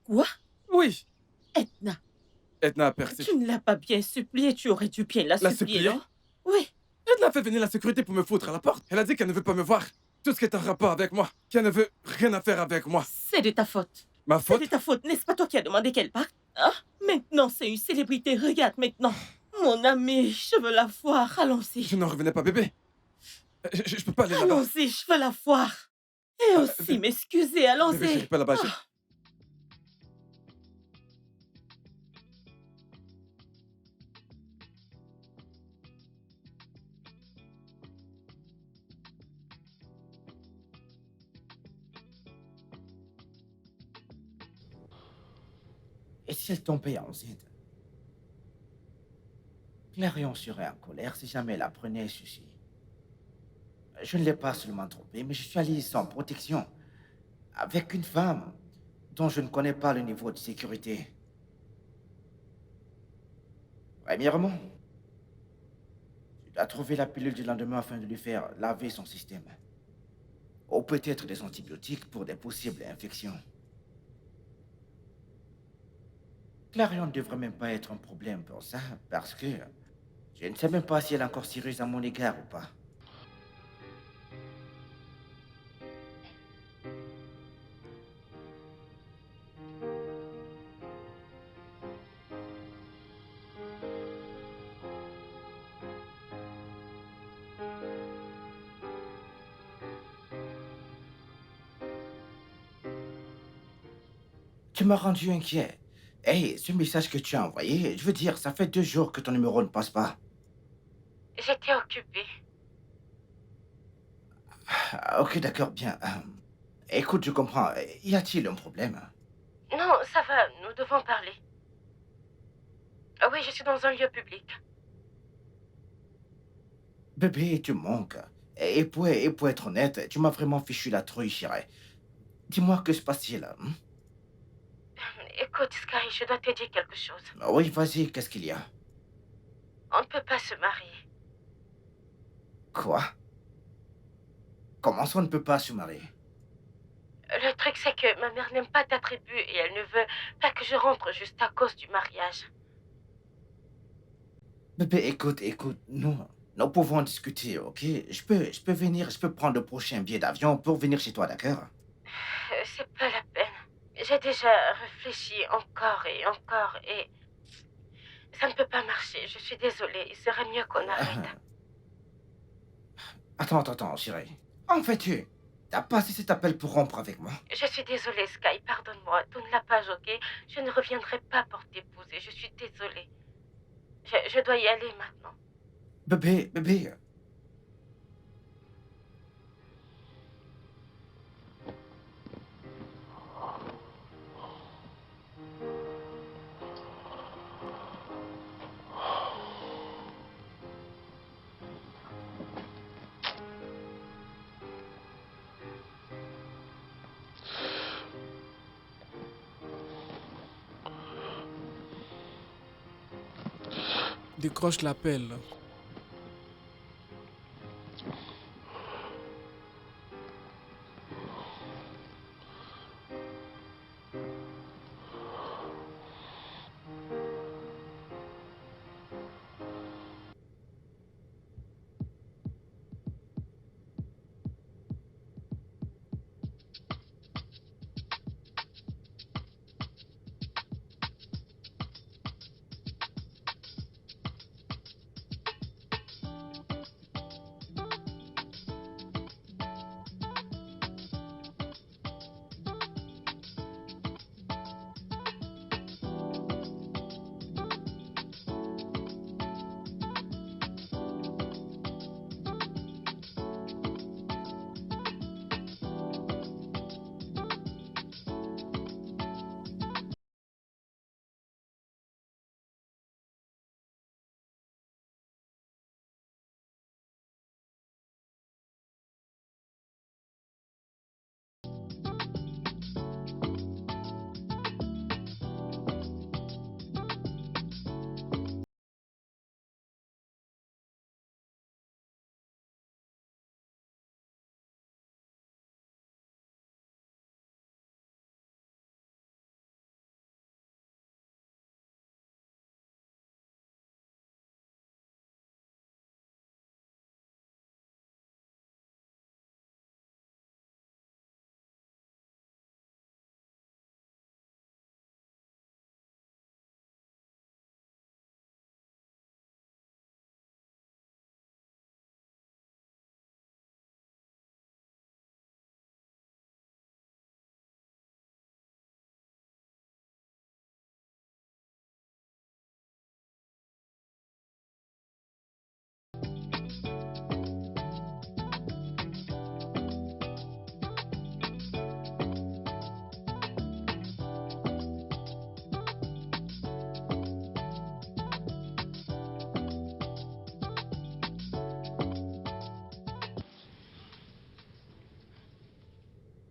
Quoi? Oui, Edna, Edna a percé. tu ne l'as pas bien supplié, tu aurais dû bien la La supplier, supplier? non? Oui, Edna a fait venir la sécurité pour me foutre à la porte. Elle a dit qu'elle ne veut pas me voir. Tout ce qui est en rapport avec moi, qu'elle ne veut rien à faire avec moi. c'est de ta faute. Ma C'est faute? de ta faute, n'est-ce pas toi qui as demandé qu'elle parte? Ah, maintenant c'est une célébrité, regarde maintenant. Mon ami, je veux la voir, allons-y. Je n'en revenais pas, bébé. Je peux pas aller là-bas. Allons-y, je veux la voir. Et aussi bébé. m'excuser, Bébé, je allons-y. vais pas là-bas. Ah. Et si elle tombait enceinte? Clarion serait en colère si jamais elle apprenait ceci. Je ne l'ai pas seulement trompée, mais je suis allé sans protection, avec une femme dont je ne connais pas le niveau de sécurité. Premièrement, je dois trouver la pilule du lendemain afin de lui faire laver son système. Ou peut-être des antibiotiques pour des possibles infections. Clarion ne devrait même pas être un problème pour ça, parce que je ne sais même pas si elle est encore sérieuse à mon égard ou pas. Tu m'as rendu inquiet. Hey, ce message que tu as envoyé, je veux dire, ça fait 2 jours que ton numéro ne passe pas. J'étais occupée. Ah, ok, d'accord, bien. Écoute, je comprends. Y a-t-il un problème? Non, ça va, nous devons parler. Ah oui, je suis dans un lieu public. Bébé, tu manques. Et pour être honnête, tu m'as vraiment fichu la trouille, chérie. Dis-moi, que se passe-t-il? Écoute, Sky, je dois te dire quelque chose. Oui, vas-y, qu'est-ce qu'il y a? On ne peut pas se marier. Quoi? Comment ça, on ne peut pas se marier? Le truc, c'est que ma mère n'aime pas ta tribu et elle ne veut pas que je rentre juste à cause du mariage. Bébé, écoute, nous pouvons discuter, ok? Je peux venir, je peux prendre le prochain billet d'avion pour venir chez toi, d'accord? C'est pas la peine. J'ai déjà réfléchi encore et ça ne peut pas marcher. Je suis désolée. Il serait mieux qu'on arrête. Attends, chérie. En fais-tu? T'as passé cet appel pour rompre avec moi? Je suis désolée, Sky. Pardonne-moi. Tourne la page, ok? Je ne reviendrai pas pour t'épouser. Je suis désolée. Je dois y aller maintenant. Bébé. Décroche l'appel.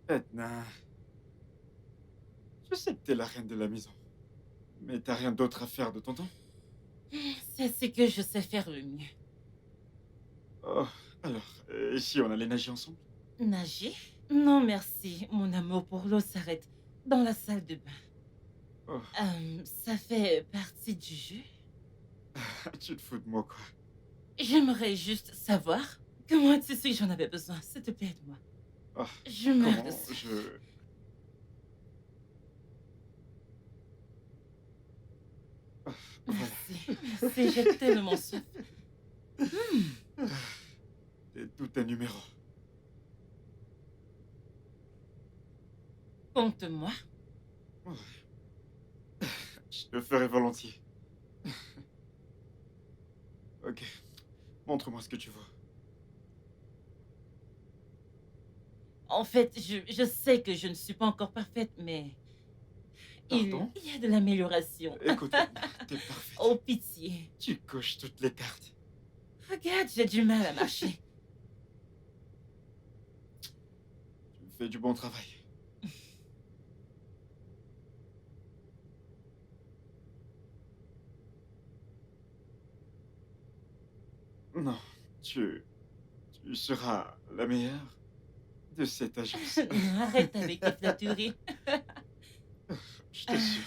Edna, je sais que t'es la reine de la maison, mais t'as rien d'autre à faire de ton temps? C'est ce que je sais faire le mieux. Oh, alors, si on allait nager ensemble? Nager? Non, merci. Mon amour pour l'eau s'arrête dans la salle de bain. Oh, Ça fait partie du jeu. tu te fous de moi, quoi. J'aimerais juste savoir comment tu sais que j'en avais besoin. S'il te plaît, aide-moi. Oh, Je meurs comment de soif. je... Oh, voilà, Merci, j'ai tellement soif. et tout un numéro. Compte-moi. Ouais. Je le ferai volontiers. Ok. Montre-moi ce que tu vois. En fait, je sais que je ne suis pas encore parfaite, mais Pardon? il y a de l'amélioration. Écoute-moi, t'es parfaite. Oh, pitié. Tu coches toutes les cartes. Regarde, j'ai du mal à marcher. Tu fais du bon travail. Non, tu seras la meilleure de cette agence. Arrête avec tes flatteries. Je t'assure.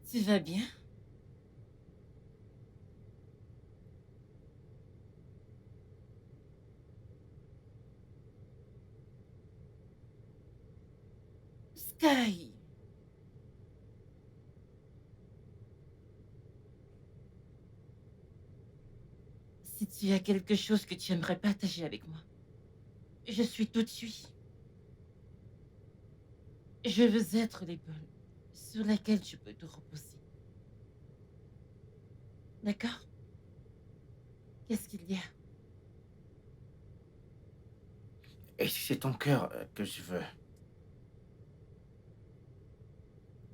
Tu vas bien? Sky. Si tu as quelque chose que tu aimerais partager avec moi, je suis tout de suite. Je veux être l'épaule sur laquelle tu peux te reposer. D'accord? Qu'est-ce qu'il y a? Et si c'est ton cœur que je veux?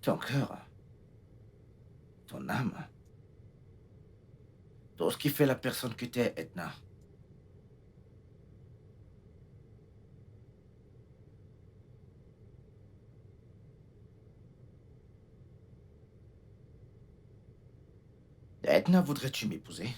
Ton cœur, ton âme, tout ce qui fait la personne que t'es, Edna. Edna, voudrais-tu m'épouser?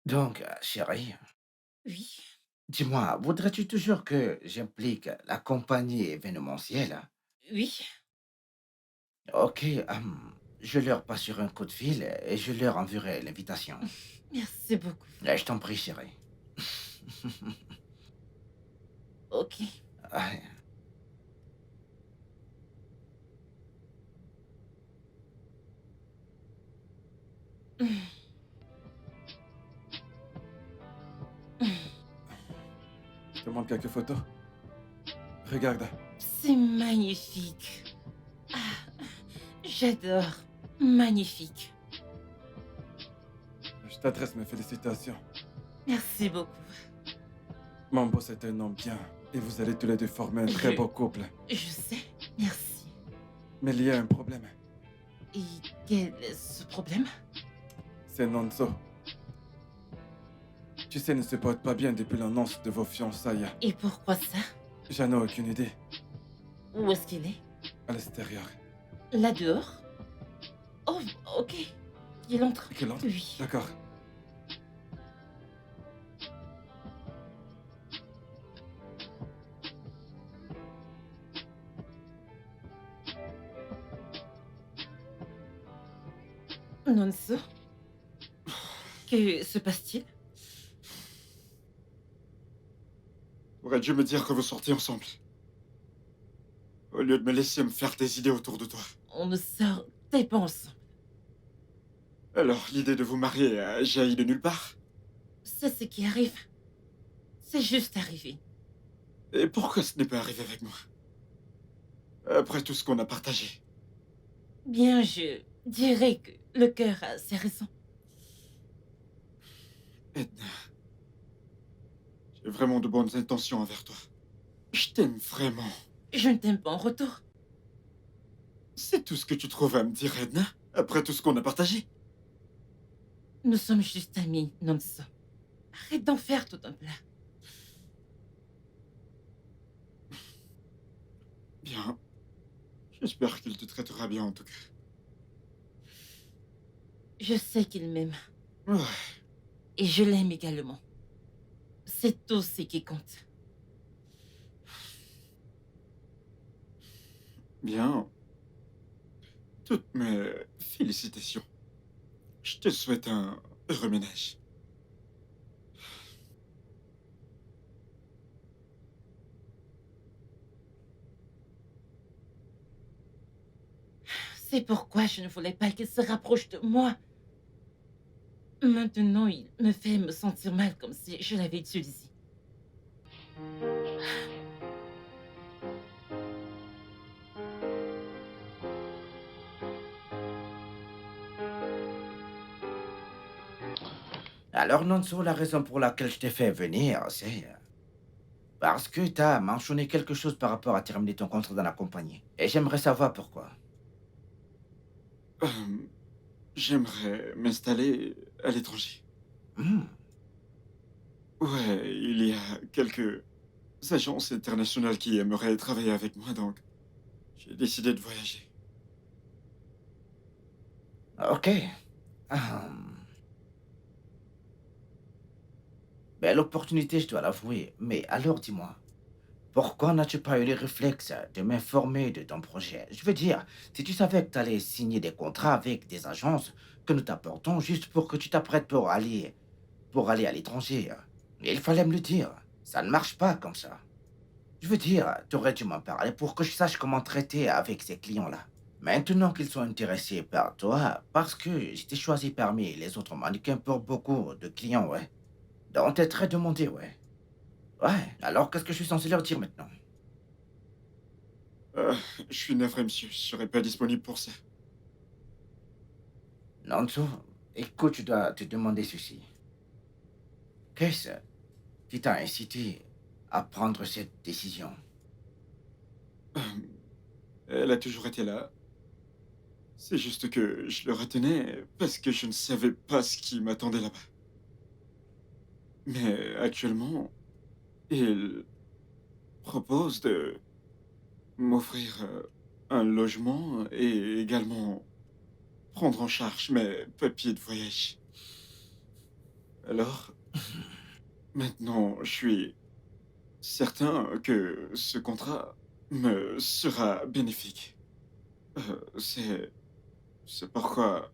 Donc, chérie, Oui. dis-moi, voudrais-tu toujours que j'implique la compagnie événementielle? Oui. Ok, je leur passerai un coup de fil et je leur enverrai l'invitation. Merci beaucoup. Je t'en prie, chérie. Ok. Ah, Je te montre quelques photos. Regarde. C'est magnifique. Ah, j'adore. Magnifique. Je t'adresse mes félicitations. Merci beaucoup. Mon boss est un homme bien. Et vous allez tous les deux former un très beau couple. Je sais. Merci. Mais il y a un problème. Et quel est ce problème? C'est Nonso. Tu sais, ne se porte pas bien depuis l'annonce de vos fiançailles. Et pourquoi ça? J'en ai aucune idée. Où est-ce qu'il est? À l'extérieur. Là dehors? Oh, ok. Il entre. Qu'il entre? Oui. D'accord. Nonso? Que se passe-t-il? Aurais dû me dire que vous sortiez ensemble. Au lieu de me laisser me faire des idées autour de toi. On ne sortait pas ensemble. Alors, l'idée de vous marier a jailli de nulle part? C'est ce qui arrive. C'est juste arrivé. Et pourquoi ce n'est pas arrivé avec moi? Après tout ce qu'on a partagé. Bien, je dirais que le cœur a ses raisons. Edna, j'ai vraiment de bonnes intentions envers toi. Je t'aime vraiment. Je ne t'aime pas en retour. C'est tout ce que tu trouves à me dire, Edna? Après tout ce qu'on a partagé? Nous sommes juste amis, Nonso. Arrête d'en faire tout un plat. Bien. J'espère qu'il te traitera bien en tout cas. Je sais qu'il m'aime. Ouais. Et je l'aime également. C'est tout ce qui compte. Bien. Toutes mes félicitations. Je te souhaite un heureux ménage. C'est pourquoi je ne voulais pas qu'il se rapproche de moi. Maintenant, il me fait me sentir mal comme si je l'avais utilisé. Alors, Nonso, la raison pour laquelle je t'ai fait venir, c'est parce que tu as mentionné quelque chose par rapport à terminer ton contrat dans la compagnie. Et j'aimerais savoir pourquoi. Euh, J'aimerais m'installer à l'étranger. Hmm. Ouais, il y a quelques agences internationales qui aimeraient travailler avec moi, donc j'ai décidé de voyager. Ok. Belle opportunité, je dois l'avouer. Mais alors, dis-moi, pourquoi n'as-tu pas eu le réflexe de m'informer de ton projet? Je veux dire, si tu savais que tu allais signer des contrats avec des agences que nous t'apportons juste pour que tu t'apprêtes pour aller à l'étranger, il fallait me le dire. Ça ne marche pas comme ça. Je veux dire, tu aurais dû m'en parler pour que je sache comment traiter avec ces clients-là. Maintenant qu'ils sont intéressés par toi, parce que j'étais choisi parmi les autres mannequins pour beaucoup de clients, ouais. Donc t'es très demandé, ouais. Ouais, alors qu'est-ce que je suis censé leur dire maintenant? Je suis navré, monsieur, je serai pas disponible pour ça. Nanzo, écoute, tu dois te demander ceci. Qu'est-ce qui t'a incité à prendre cette décision? Elle a toujours été là. C'est juste que je le retenais parce que je ne savais pas ce qui m'attendait là-bas. Mais actuellement, il propose de m'offrir un logement et également prendre en charge mes papiers de voyage. Alors, maintenant, je suis certain que ce contrat me sera bénéfique. C'est pourquoi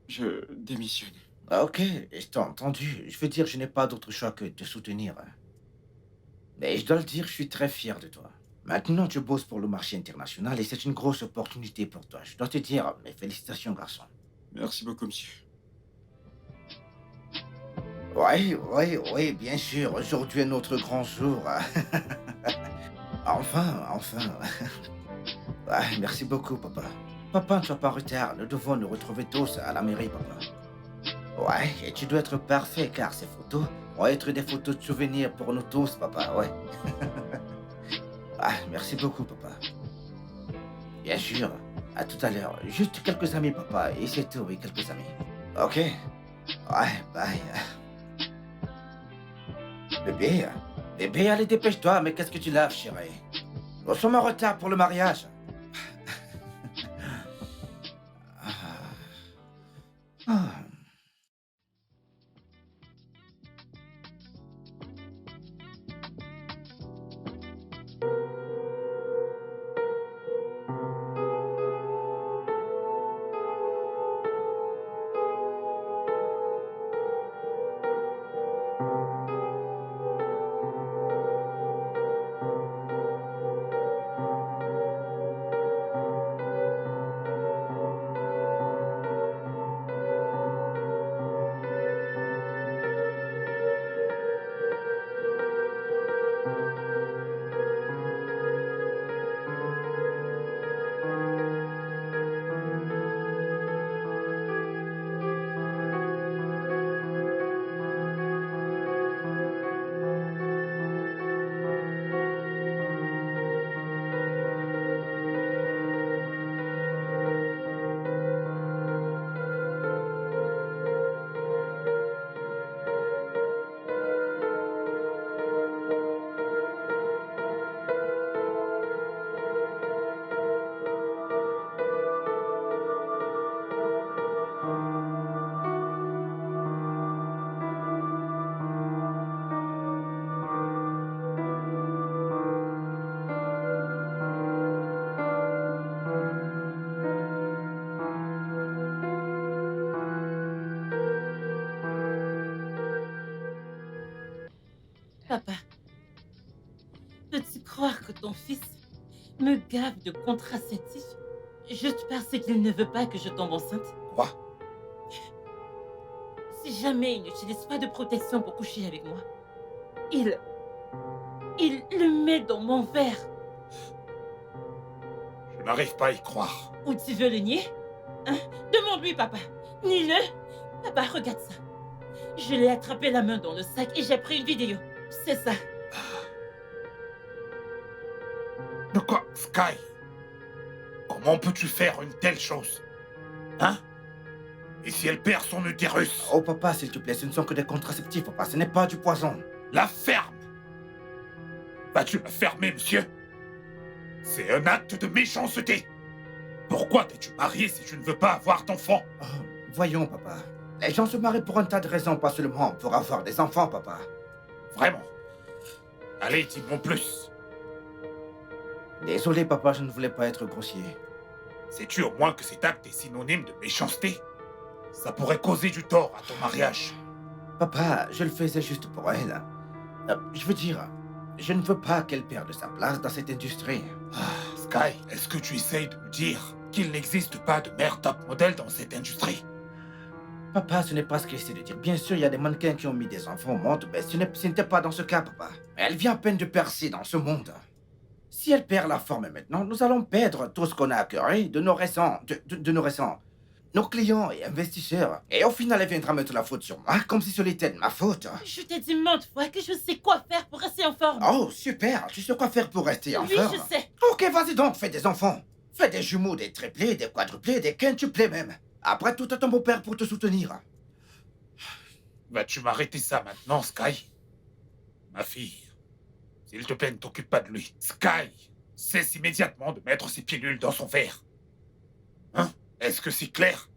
je démissionne. Ok, je t'ai entendu. Je veux dire, je n'ai pas d'autre choix que de te soutenir. Mais je dois le dire, je suis très fier de toi. Maintenant, tu bosses pour le marché international et c'est une grosse opportunité pour toi. Je dois te dire mes félicitations, garçon. Merci beaucoup, monsieur. Oui, bien sûr. Aujourd'hui est notre grand jour. Enfin. Ouais, merci beaucoup, papa. Papa, ne sois pas en retard. Nous devons nous retrouver tous à la mairie, papa. Ouais, et tu dois être parfait car ces photos vont être des photos de souvenirs pour nous tous, papa, ouais. Ah, merci beaucoup, papa. Bien sûr. À tout à l'heure. Juste quelques amis, papa. Et c'est tout, oui, quelques amis. Ok. Ouais, bye. Bébé, bébé, allez, dépêche-toi, mais qu'est-ce que tu laves, chérie? Nous sommes en retard pour le mariage. Ah. Ah. Papa, peux-tu croire que ton fils me gave de contraceptifs juste parce qu'il ne veut pas que je tombe enceinte? Quoi? Si jamais il n'utilise pas de protection pour coucher avec moi, il le met dans mon verre. Je n'arrive pas à y croire. Ou tu veux le nier? Hein? Demande-lui, papa. Nie-le. Papa, regarde ça. Je l'ai attrapé la main dans le sac et j'ai pris une vidéo. C'est ça. De quoi, Sky? Comment peux-tu faire une telle chose? Hein? Et si elle perd son utérus? Oh, papa, s'il te plaît, ce ne sont que des contraceptifs, papa. Ce n'est pas du poison. La ferme! Vas-tu la fermer, monsieur? C'est un acte de méchanceté. Pourquoi t'es-tu marié si tu ne veux pas avoir d'enfant? Oh, voyons, papa. Les gens se marient pour un tas de raisons, pas seulement pour avoir des enfants, papa. Vraiment? Allez, dis-moi plus. Désolé, papa, je ne voulais pas être grossier. Sais-tu au moins que cet acte est synonyme de méchanceté? Ça pourrait causer du tort à ton mariage. Papa, je le faisais juste pour elle. Je veux dire, je ne veux pas qu'elle perde sa place dans cette industrie. Sky, est-ce que tu essayes de me dire qu'il n'existe pas de mère top modèle dans cette industrie? Papa, ce n'est pas ce que j'essaie de dire. Bien sûr, il y a des mannequins qui ont mis des enfants au monde, mais ce n'était pas dans ce cas, papa. Elle vient à peine de percer dans ce monde. Si elle perd la forme maintenant, nous allons perdre tout ce qu'on a acquis de nos récents, de nos récents, nos clients et investisseurs. Et au final, elle viendra mettre la faute sur moi, comme si ce était de ma faute. Je t'ai dit maintes fois que je sais quoi faire pour rester en forme. Oh, super, tu sais quoi faire pour rester en Oui, forme? je sais. Ok, vas-y donc, fais des enfants. Fais des jumeaux, des triplés, des quadruplés, des quintuplés même. Après tout, t'as ton beau-père pour te soutenir. Vas-tu m'arrêter ça maintenant, Sky? Ma fille, s'il te plaît, ne t'occupe pas de lui. Sky, cesse immédiatement de mettre ses pilules dans son verre. Hein? Est-ce que c'est clair?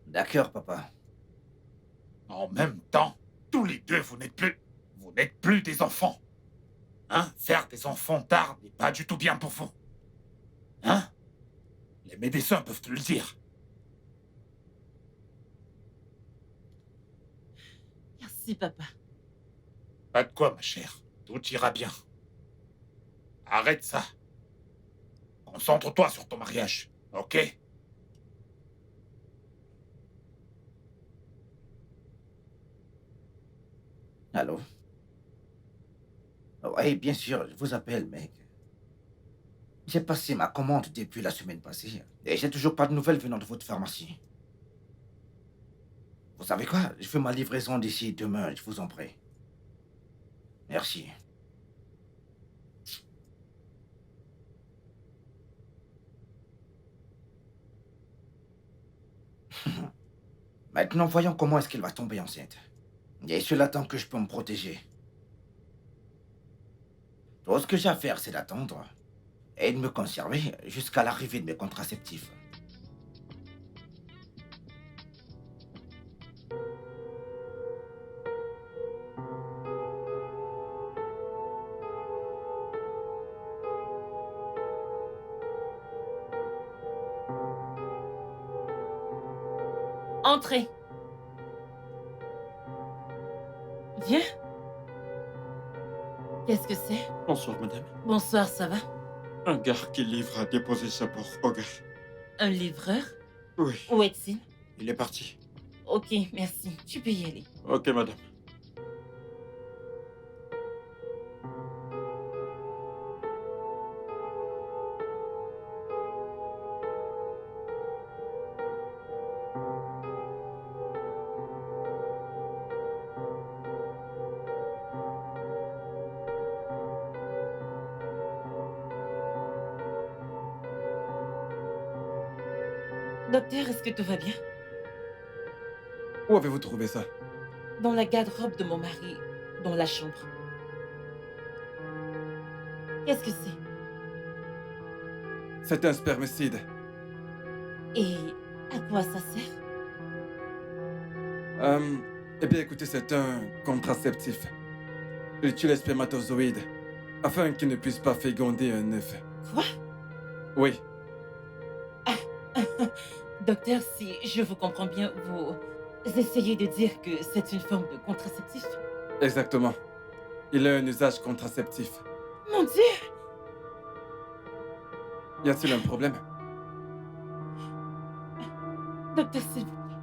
D'accord, papa. En même temps, tous les deux, vous n'êtes plus des enfants. Hein? Faire des enfants tard n'est pas du tout bien pour vous. Hein? Les médecins peuvent te le dire. Merci, papa. Pas de quoi, ma chère. Tout ira bien. Arrête ça. Concentre-toi sur ton mariage, ok? Allô? Oui, bien sûr, je vous appelle, mec. J'ai passé ma commande depuis la semaine passée et j'ai toujours pas de nouvelles venant de votre pharmacie. Vous savez quoi? Je fais ma livraison d'ici demain, je vous en prie. Merci. Maintenant, voyons comment est-ce qu'elle va tomber enceinte. Et cela tant que je peux me protéger. Tout ce que j'ai à faire, c'est d'attendre et de me conserver jusqu'à l'arrivée de mes contraceptifs. Entrez. Viens. Qu'est-ce que c'est? Bonsoir, madame. Bonsoir, ça va? Un gars qui livre a déposé ça pour Ogar. Un livreur? Oui, Où est-il? il est parti. Ok, merci. Tu peux y aller. Ok, madame. Docteur, est-ce que tout va bien? Où avez-vous trouvé ça? Dans la garde-robe de mon mari, dans la chambre. Qu'est-ce que c'est? C'est un spermicide. Et à quoi ça sert? Eh bien, écoutez, c'est un contraceptif. Il tue les spermatozoïdes afin qu'ils ne puissent pas féconder un œuf. Quoi? Oui, Docteur, si je vous comprends bien, vous essayez de dire que c'est une forme de contraceptif? exactement. Il a un usage contraceptif. Mon Dieu! Y a-t-il un problème? Docteur, s'il vous plaît,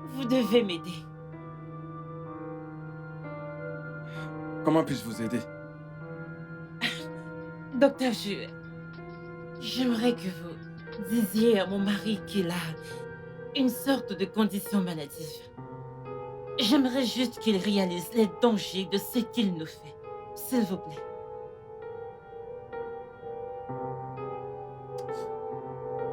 vous devez m'aider. Comment puis-je vous aider? Docteur, j'aimerais que vous disiez à mon mari qu'il a une sorte de condition maladie. J'aimerais juste qu'il réalise les dangers de ce qu'il nous fait. S'il vous plaît.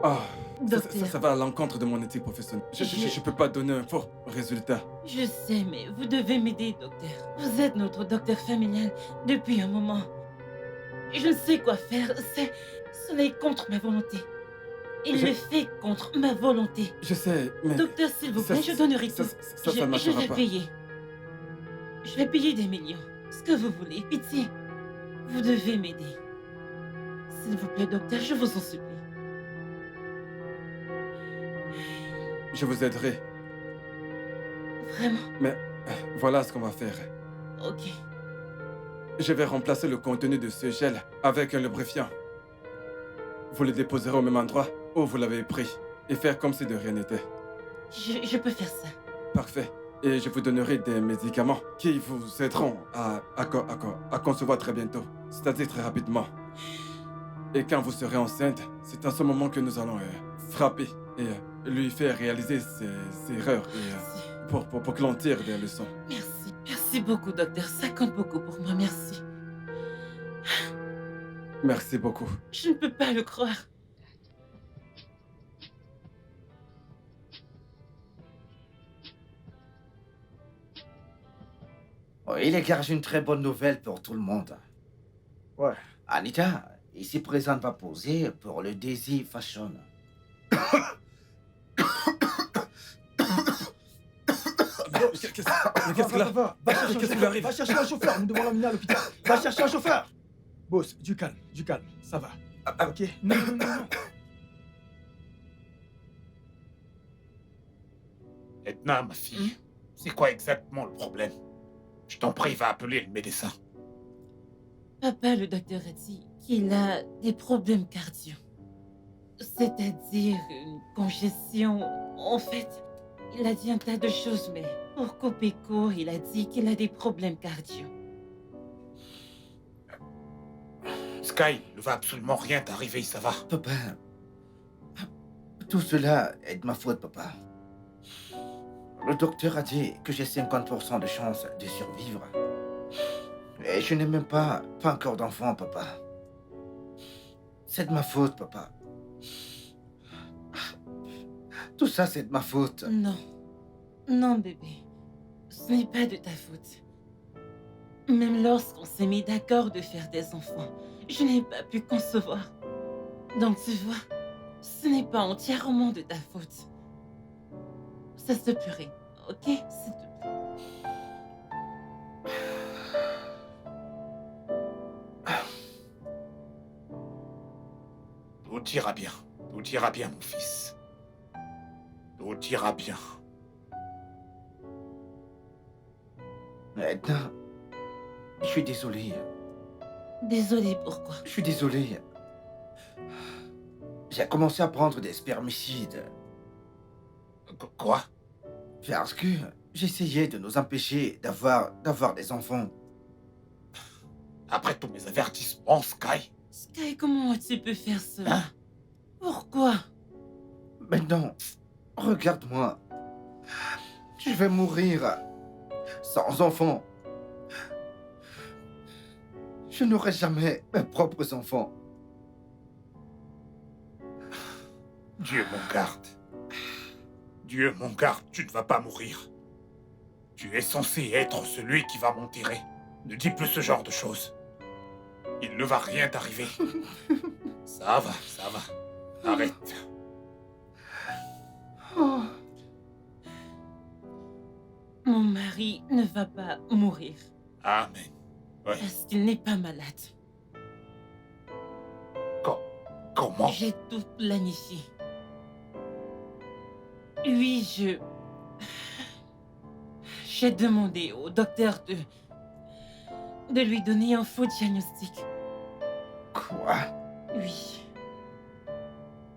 Ah, Docteur. ça va à l'encontre de mon éthique professionnelle. Je peux pas donner un fort résultat. Je sais, mais vous devez m'aider, docteur. Vous êtes notre docteur familial depuis un moment. Je ne sais quoi faire. Cela est contre ma volonté. Il le fait contre ma volonté. Je sais, mais... Docteur, s'il vous ça- plaît, je donnerai tout. Ça Je marchera vais pas. payer. Je vais payer des millions. Ce que vous voulez. Pitié. Vous devez m'aider. S'il vous plaît, docteur, je vous en supplie. Je vous aiderai. Vraiment. Mais voilà ce qu'on va faire. Ok. Je vais remplacer le contenu de ce gel avec un lubrifiant. Vous le déposerez au même endroit où vous l'avez pris et faire comme si de rien n'était. Je peux faire ça. Parfait. Et je vous donnerai des médicaments qui vous aideront à concevoir très bientôt, c'est-à-dire très rapidement. Et quand vous serez enceinte, c'est à ce moment que nous allons frapper et lui faire réaliser ses erreurs et, pour qu'il en tire des leçons. Merci. Merci beaucoup, docteur. Ça compte beaucoup pour moi. Merci. Merci beaucoup. Je ne peux pas le croire. Oui, les gars, j'ai une très bonne nouvelle pour tout le monde. Ouais. Anita, ici présente, va poser pour le Daisy Fashion. Qu'est-ce que là? Va chercher un Qu'est-ce qui lui chauffeur. arrive? Va chercher un chauffeur. Nous devons l'emmener à l'hôpital. Va chercher un chauffeur. Boss, du calme. Ça va. Ok? Non. Edna, ma fille, c'est quoi exactement le problème? Je t'en prie, va appeler le médecin. Papa, le docteur a dit qu'il a des problèmes cardio. C'est-à-dire une congestion. En fait, il a dit un tas de choses, mais pour couper court, il a dit qu'il a des problèmes cardio. Sky, ne va absolument rien t'arriver, ça va? Papa, tout cela est de ma faute, papa. Le docteur a dit que j'ai 50% de chance de survivre. Et je n'ai même pas encore d'enfant, papa. C'est de ma faute, papa. Tout ça, c'est de ma faute. Non. Non, bébé. Ce n'est pas de ta faute. Même lorsqu'on s'est mis d'accord de faire des enfants, je n'ai pas pu concevoir. Donc tu vois, ce n'est pas entièrement de ta faute. Ça se peut, ok? S'il te plaît. Tout ira bien. Tout ira bien, mon fils. Tout ira bien. Edna, je suis désolé. Désolée, pourquoi? Je suis désolé. J'ai commencé à prendre des spermicides Quoi? parce que j'essayais de nous empêcher d'avoir des enfants. Après tous mes avertissements, Sky? Sky, comment tu peux faire cela? Hein? Pourquoi? Maintenant, regarde-moi. Je vais mourir sans enfants. Je n'aurai jamais mes propres enfants. Dieu m'en garde. Dieu m'en garde, tu ne vas pas mourir. Tu es censé être celui qui va m'enterrer. Ne dis plus ce genre de choses. Il ne va rien t'arriver. Ça va, ça va. Arrête. Oh, Mon mari ne va pas mourir Amen. Ouais. parce qu'il n'est pas malade. Comment? J'ai tout planifié. Oui, j'ai demandé au docteur de lui donner un faux diagnostic. quoi? Oui.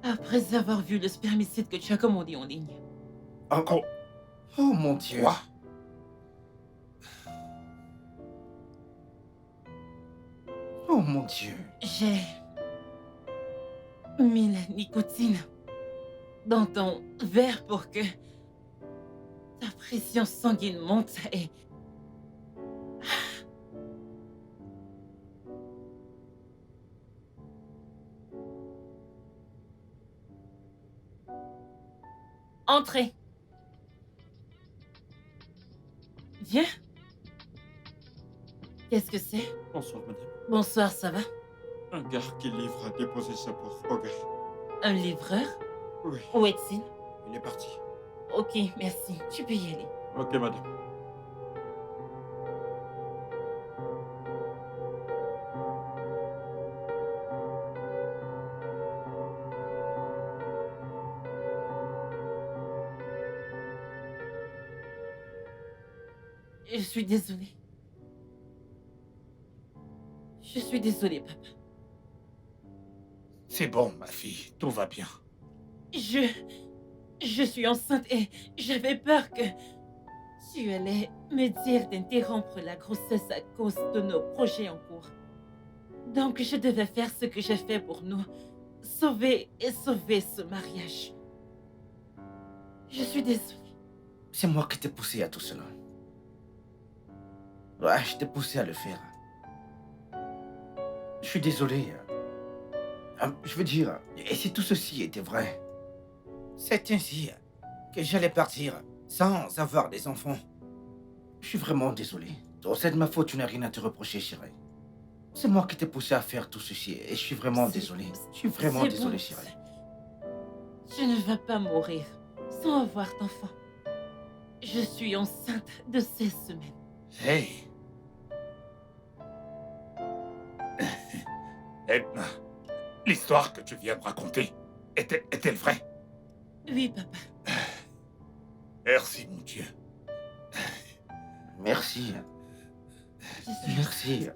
Après avoir vu le spermicide que tu as commandé en ligne. Oh, Quoi? oh mon Dieu. Quoi? Oh mon Dieu. J'ai mis la nicotine dans ton verre pour que ta pression sanguine monte et... Entrez. Viens. Qu'est-ce que c'est? Bonsoir, madame. Bonsoir, ça va? Un gars qui livre a déposé ça pour Ogre. Un livreur? Oui, Où est-il? il est parti. Ok, merci. Tu peux y aller. Ok, madame. Je suis désolée. Je suis désolée, papa. C'est bon, ma fille. Tout va bien. Je suis enceinte et j'avais peur que tu allais me dire d'interrompre la grossesse à cause de nos projets en cours. Donc je devais faire ce que j'ai fait pour nous. Sauver ce mariage. Je suis désolée. C'est moi qui t'ai poussé à tout cela. Ouais, je t'ai poussé à le faire. Je suis désolé. Je veux dire, et si tout ceci était vrai, c'est ainsi que j'allais partir sans avoir des enfants. Je suis vraiment désolé. Donc, c'est de ma faute, tu n'as rien à te reprocher, chérie. C'est moi qui t'ai poussé à faire tout ceci et je suis vraiment C'est- désolé. Je suis vraiment C'est désolé, bon. chérie. Tu ne vas pas mourir sans avoir d'enfant. Je suis enceinte de 16 semaines. Hey. Edna, l'histoire que tu viens de raconter est-elle vraie? Oui, papa. Merci, mon Dieu. Merci, Je suis... merci.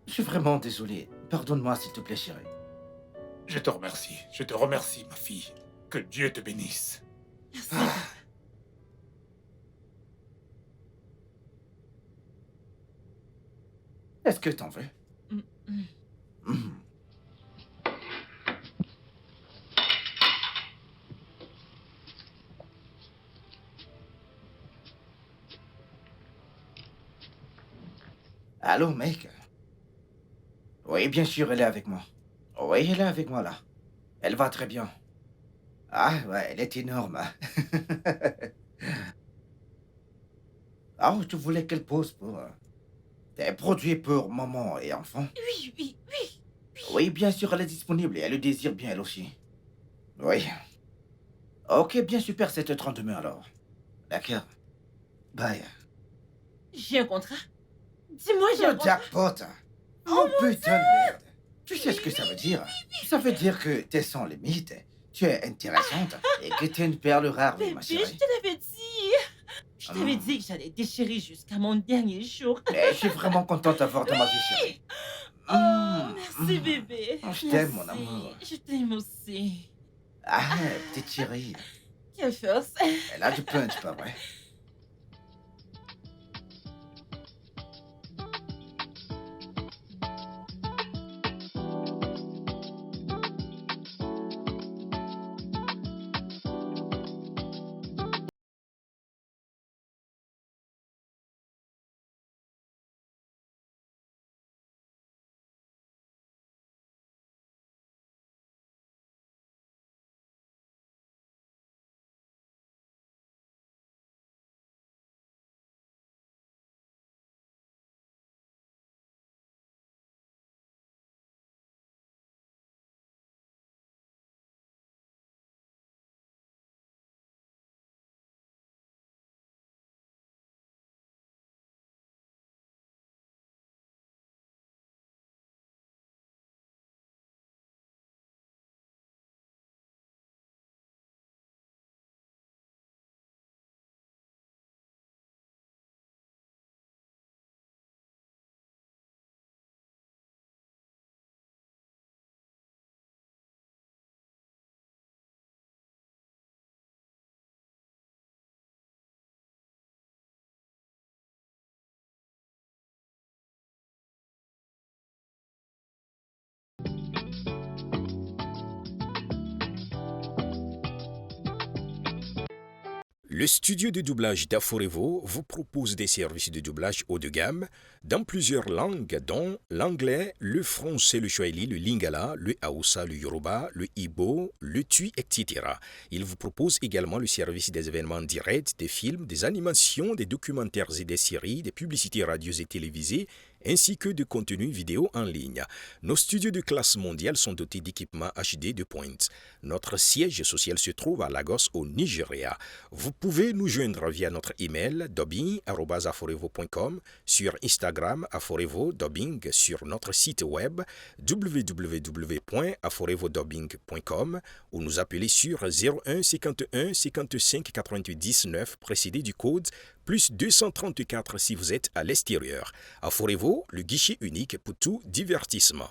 Je suis vraiment désolé. Pardonne-moi, s'il te plaît, chérie. Je te remercie, ma fille. Que Dieu te bénisse. Merci, papa. Est-ce que t'en veux? Mm, mm. Mhm. Allô, mec? Oui, bien sûr, elle est avec moi. Oui, elle est avec moi, là. Elle va très bien. Ah, ouais, elle est énorme. Ah, tu voulais qu'elle pose pour des produits pour maman et enfant? Oui, oui, oui. Oui, bien sûr, elle est disponible et elle le désire bien, elle aussi. Oui. Ok, bien super, 7h30 demain alors. D'accord. Bye. J'ai un contrat. Dis-moi, j'ai un Le contrat. jackpot. Oh putain de merde. Tu sais ce que ça veut dire? Ça veut dire que t'es sans limite, tu es intéressante et que t'es une perle rare, oui, ma Bébé, je chérie. te l'avais dit. Je t'avais dit que j'allais déchirer jusqu'à mon dernier jour. Mais je suis vraiment contente d'avoir dans ma vie, chérie. Oh, merci, bébé. Je t'aime, mon Merci. amour. Je t'aime aussi. Ah, petite chérie. Quelle force. Elle a du punch, pas vrai? Le studio de doublage d'Aforevo vous propose des services de doublage haut de gamme dans plusieurs langues dont l'anglais, le français, le swahili, le lingala, le hausa, le yoruba, le igbo, le tui, etc. Il vous propose également le service des événements directs, des films, des animations, des documentaires et des séries, des publicités radio et télévisées, ainsi que de contenus vidéo en ligne. Nos studios de classe mondiale sont dotés d'équipements HD de pointe. Notre siège social se trouve à Lagos, au Nigeria. Vous pouvez nous joindre via notre email dubbing@aforevo.com, sur Instagram Aforevo Dubbing, sur notre site web www.aforevodubbing.com ou nous appeler sur 01 51 55 88 19 précédé du code plus 234 si vous êtes à l'extérieur. Aforevo, le guichet unique pour tout divertissement.